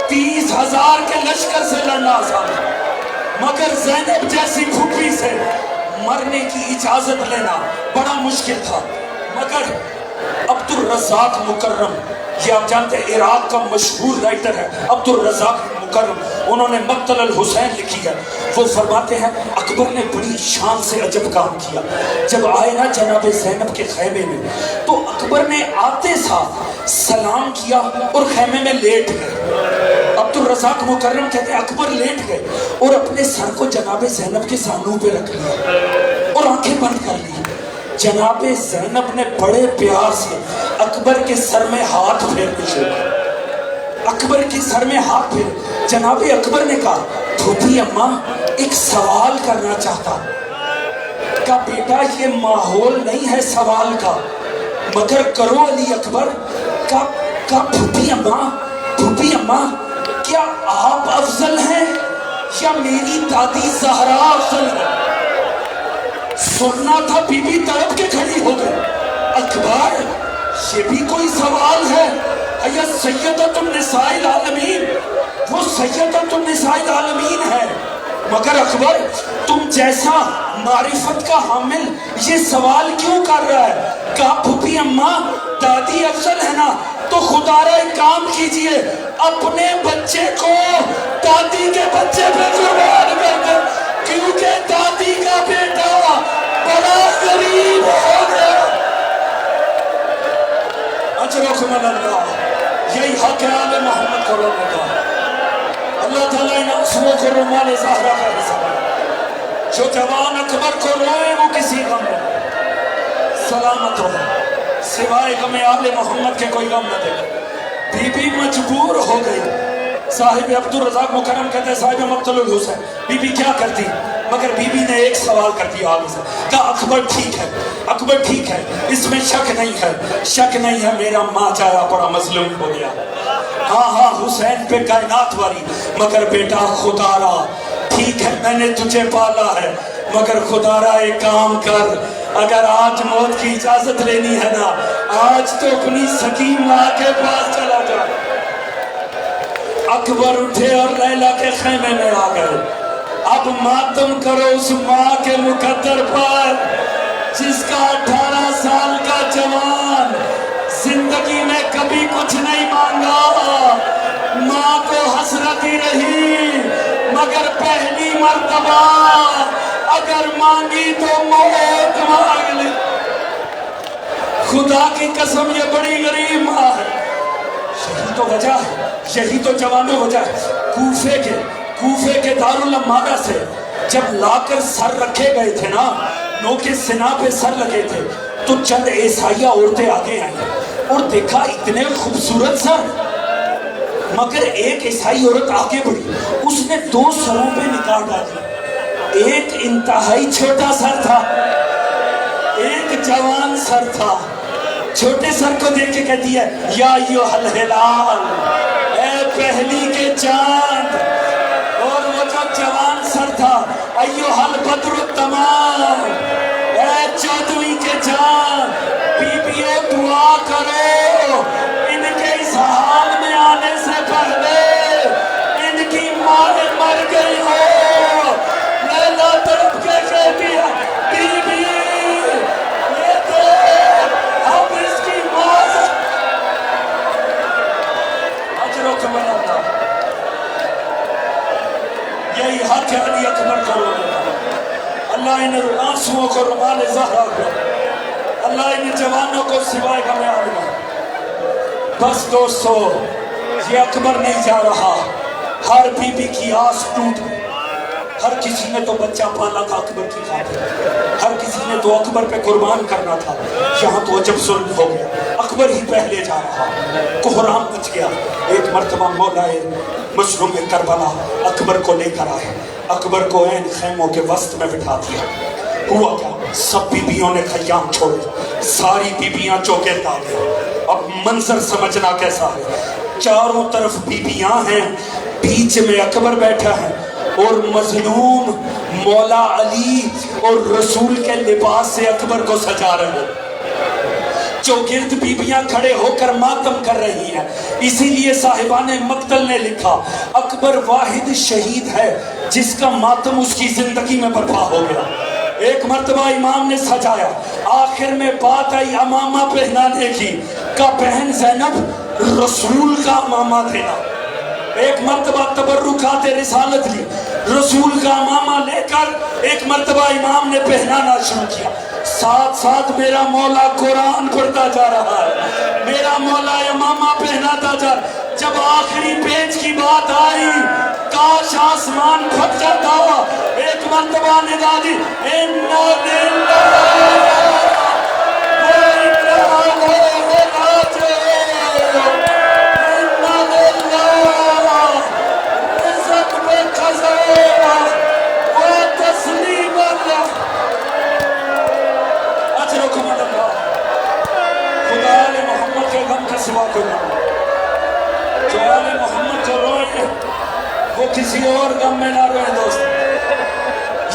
30,000 کے لشکر سے لڑنا آسان تھا، مگر زینب جیسی پھوپھی سے مرنے کی اجازت لینا بڑا مشکل تھا. مگر عبد الرزاق مکرم، یہ آپ جانتے ہیں عراق کا مشہور رائٹر ہے عبد الرزاق مکرم، انہوں نے مقتل الحسین لکھی ہے. وہ فرماتے ہیں اکبر نے بڑی شان سے عجب کام کیا. جب آئے نا جناب زینب کے خیمے میں تو اکبر نے آتے ساتھ سلام کیا اور خیمے میں لیٹ گئے. عبد الرزاق مکرم کہتے ہیں اکبر لیٹ گئے اور اپنے سر کو جناب زینب کے سانوں پہ رکھ لیا اور آنکھیں بند کر لی. جناب زینب نے بڑے پیار سے اکبر کے سر میں ہاتھ پھیرنے شروع، اکبر کے سر میں ہاتھ پھیر. جناب اکبر نے کہا پھوپھی اماں ایک سوال کرنا چاہتا. کہا بیٹا یہ ماحول نہیں ہے سوال کا مگر کرو علی اکبر. کہا پھوپھی اماں کیا آپ افضل ہیں یا میری دادی زہرا افضل ہے؟ سننا تھا بی بی تڑپ کے کھڑی ہو گئی. اکبر یہ بھی کوئی سوال ہے؟ یا سیدۃ النساء العالمین، وہ سیدۃ النساء العالمین ہے، مگر اکبر تم جیسا معرفت کا حامل یہ سوال کیوں کر رہا ہے؟ کہا پھوپھی اماں دادی افضل ہے نا تو خدا را ایک کام کیجئے اپنے بچے کو دادی کے بچے پہ قربان کر دیں، کیونکہ دادی کا بیٹا بڑا غریب ہو گیا. اجرکم اللہ. یہی حق آل محمد کو رونے کا. اللہ تعالیٰ ان آنسوؤں کو رومال زہرا کا حساب ہے. جو جوان اکبر کو روئے وہ کسی غم میں سلامت ہو، سوائے غم آل محمد کے کوئی غم نہ دے. بی بی مجبور ہو گئی. صاحب عبد الرزاق مکرم کہتے ہیں صاحب مقتل الحسین بی بی کیا کرتی، مگر بی بی نے ایک سوال کر دیا آگے سے. کہا اکبر ٹھیک ہے، اکبر ٹھیک ہے، اس میں شک نہیں ہے، شک نہیں ہے میرا ماں چاہا بڑا مظلوم ہو گیا. ہاں حسین پہ کائنات واری، مگر بیٹا خدا را ٹھیک ہے میں نے تجھے پالا ہے، مگر خدا را ایک کام کر، اگر آج موت کی اجازت لینی ہے نا آج تو اپنی سکیم ماں کے پاس چلا جا. اکبر اٹھے اور لیلا کے خیمے میں آ گئے. اب ماتم کرو اس ماں کے مقدر پر جس کا کچھ نہیں مانگا، ماں کو حسرت ہی رہی، مگر پہلی مرتبہ اگر مانگی تو موت مانگ لی۔ خدا کی قسم یہ بڑی غریب ماں ہے۔ یہی تو وجہ ہے، یہی تو جوانوں وجہ ہے۔ کوفے کے دارالعمارہ سے جب لا کر سر رکھے گئے تھے نا، نو کے سنا پہ سر لگے تھے، تو چند عیسائیہ عورتیں آگے آئیں اور دیکھا اتنے خوبصورت سر، مگر ایک عیسائی عورت آگے بڑھی، اس نے 2 سروں پہ نکاح ڈالی۔ ایک انتہائی چھوٹا سر تھا، ایک جوان سر تھا۔ چھوٹے سر کو دیکھ کے کہتی ہے یا ایھا الہلال، اے پہلی کے چاند، اور وہ جو جوان سر تھا ایھا البدر التمام، اے 14ویں کے چاند، بیبیوں دعا کرو ان کے اس حال میں آنے سے پہلے ان کی ماں مر گئی ہو۔ لیلا تڑپ کے کہتی ہے بیبی یہ دیکھ اب اس کی ماں سے اجر و کمال اللہ۔ یہی حق ہے علی اکبر کا رونا، اللہ ان آنسوؤں کو رومال زہرا کر، اللہ ان جوانوں کو سوائے غم عالم۔ بس دوستو یہ اکبر نہیں جا رہا، ہر بی بی کی آس ٹوٹ گئی۔ ہر کسی نے تو بچہ پالا تھا اکبر کی خاطر، ہر کسی نے تو اکبر پہ قربان کرنا تھا، یہاں تو عجب ظلم ہو گیا، اکبر ہی پہلے جا رہا، کوہرام مچ گیا۔ ایک مرتبہ مولا مظلوم کربلا اکبر کو لے کر آئے، اکبر کو عین خیموں کے وسط میں بٹھا دیا۔ ہوا کیا؟ سب بیبیوں نے خیام چھوڑے، ساری بیبیاں چوکے داغے۔ اب منظر سمجھنا کیسا ہے، چاروں طرف بیبیاں ہیں، بیچ میں اکبر بیٹھا ہے، اور مظلوم مولا علی اور رسول کے لباس سے اکبر کو سجا رہے ہیں۔ چوگرد بیبیاں کھڑے ہو کر ماتم کر رہی ہیں۔ اسی لیے صاحبان مقتل نے لکھا اکبر واحد شہید ہے جس کا ماتم اس کی زندگی میں برپا ہو گیا۔ ایک مرتبہ امام نے سجایا، آخر میں بات آئی امامہ پہنانے کی، کا بہن زینب رسول کا امامہ دینا۔ ایک مرتبہ تبرکات رسالت لی، رسول کا امامہ لے کر ایک مرتبہ امام نے پہنانا شروع کیا۔ ساتھ ساتھ میرا مولا قرآن پڑھتا جا رہا ہے، میرا مولا امامہ پہناتا جا رہا ہے۔ جب آخری پیج کی بات آئی، کاش آسمان پھٹ جاتا، ایک مرتبہ ندا دی اِنَّا لِلَّهِ وَإِنَّا إِلَيْهِ رَاجِعُونَ، اِنَّا لِلَّهِ عزت میں قضا وتسلیم اللہ۔ اجرکم اللہ۔ خدا آل محمد کے غم کے سوا کوئی نہیں، جو آل محمد جو روئے وہ کسی اور غم میں نہ روئے۔ دوست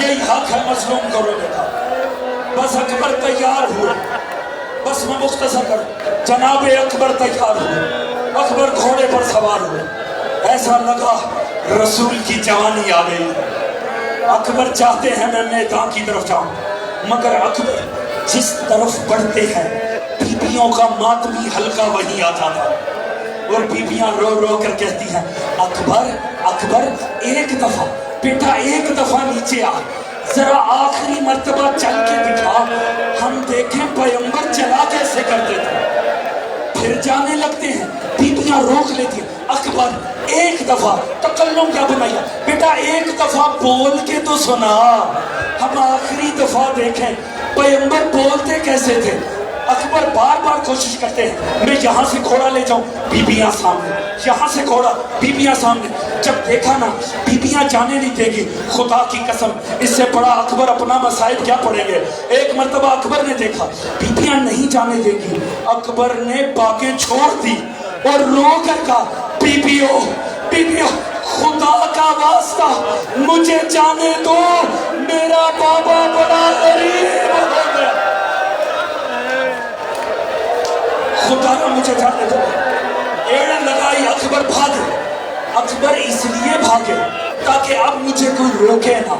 یہی حق ہے مظلوم کو رونے کا۔ بس اکبر تیار ہوئے، بس میں مختصر کر، جناب اکبر تیار ہوئے، اکبر گھوڑے پر سوار ہوئے، ایسا لگا رسول کی جوانی آ گئی۔ اکبر چاہتے ہیں میں میدان کی طرف جاؤں، مگر اکبر جس طرف بڑھتے ہیں بیبیوں کا ماتمی حلقہ وہیں آ جاتا ہے، اور بیبیاں رو رو کر کہتی ہیں اکبر اکبر ایک دفعہ بیٹا، ایک دفعہ نیچے آ، ذرا آخری مرتبہ چل کے دکھا، ہم دیکھیں پیغمبر چلا کیسے کرتے تھے۔ پھر جانے لگتے ہیں، بیبیاں روک لیتی ہیں، اکبر ایک دفعہ تکلم کیا بنایا، بیٹا ایک دفعہ بول کے تو سنا، ہم آخری دفعہ دیکھیں پیغمبر بولتے کیسے تھے۔ اکبر بار بار کوشش کرتے ہیں میں یہاں سے گھوڑا لے جاؤں، بیبیاں سامنے، یہاں سے گھوڑا، بیبیاں سامنے۔ جب دیکھا نا بیبیاں جانے نہیں دے گی، خدا کی قسم اس سے بڑا اکبر اپنا مصائب کیا پڑیں گے۔ ایک مرتبہ اکبر نے دیکھا بیبیاں نہیں جانے دے گی، اکبر نے باغیں چھوڑ دی اور رو کر کہا بیبیوں بیبیوں خدا کا واسطہ مجھے جانے دو، میرا بابا بڑا غریب ہو گیا، خدا کا مجھے جانے دو۔ ایڑ لگائی، اکبر بھاگے، اکبر اس لیے بھاگے تاکہ اب مجھے کوئی روکے نہ،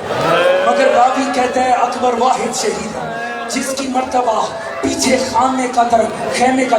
مگر راوی کہتا ہے اکبر واحد شہید ہے جس کی مرتبہ پیچھے خیمے کا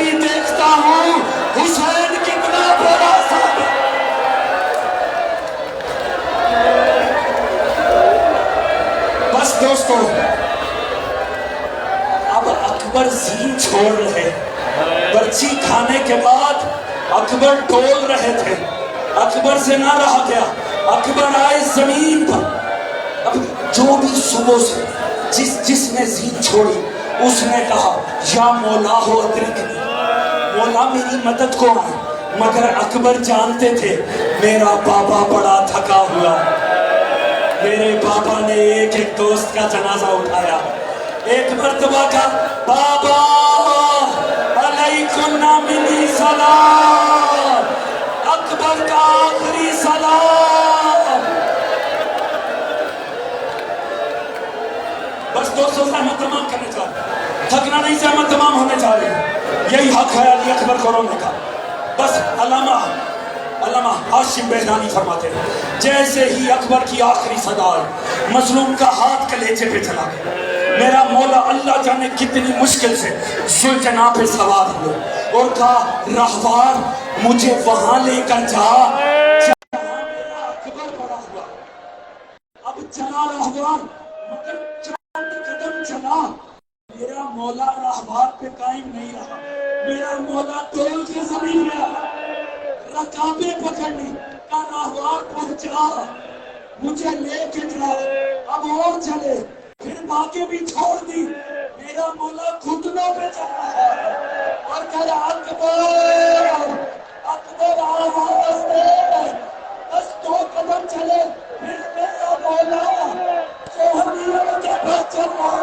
بھی دیکھتا ہوں حسین کتنا بڑا ثابت. بس دوستو اب اکبر زین چھوڑ رہے. برچی کھانے کے بعد اکبر ڈول رہے تھے. اکبر سے نہ رہا گیا. اکبر آئے زمین پر. اب جو بھی صبح سے جس نے زین چھوڑی اس نے کہا یا مولا ہو ادرکنی، مولا میری مدد کو آئے. مگر اکبر جانتے تھے میرا بابا بڑا تھکا ہوا. میرے بابا نے ایک دوست کا جنازہ اٹھایا. ایک مرتبہ کا بابا علیکم منی سلام، اکبر کا آخری سلام. بس دوستوں زحمت تمام کرنے جا رہے، تھکنا نہیں، زحمت تمام ہونے جا رہی ہے. یہی حق ہے علی اکبر کو رونے کا. بس علامہ ہاشم بہرانی فرماتے ہیں جیسے ہی اکبر کی آخری صدا آئی مظلوم کا ہاتھ کلیجے پہ چلا گیا. میرا مولا اللہ جانے کتنی مشکل سے ذوالجناح پہ سوار ہوئے اور کہا راہوار مجھے وہاں لے کر جا جہاں میرا اکبر پڑا ہوا. اب چلا راہوار مگر چند قدم چلا. میرا مولا راہوار پہ قائم نہیں رہا. میرا مولا ڈول کے زمین میں آیا، رکابیں پکڑنی کا راہوار پہنچا، مجھے لے کے جا. اب اور چلے، پھر باتیں بھی چھوڑ دی. میرا مولا گھٹنوں پہ چل رہا ہے اور کہہ رہا اکبر اکبر آواز دے. بس 2 قدم چلے پھر میرا مولا جو ہمیوں کے بس چل رہا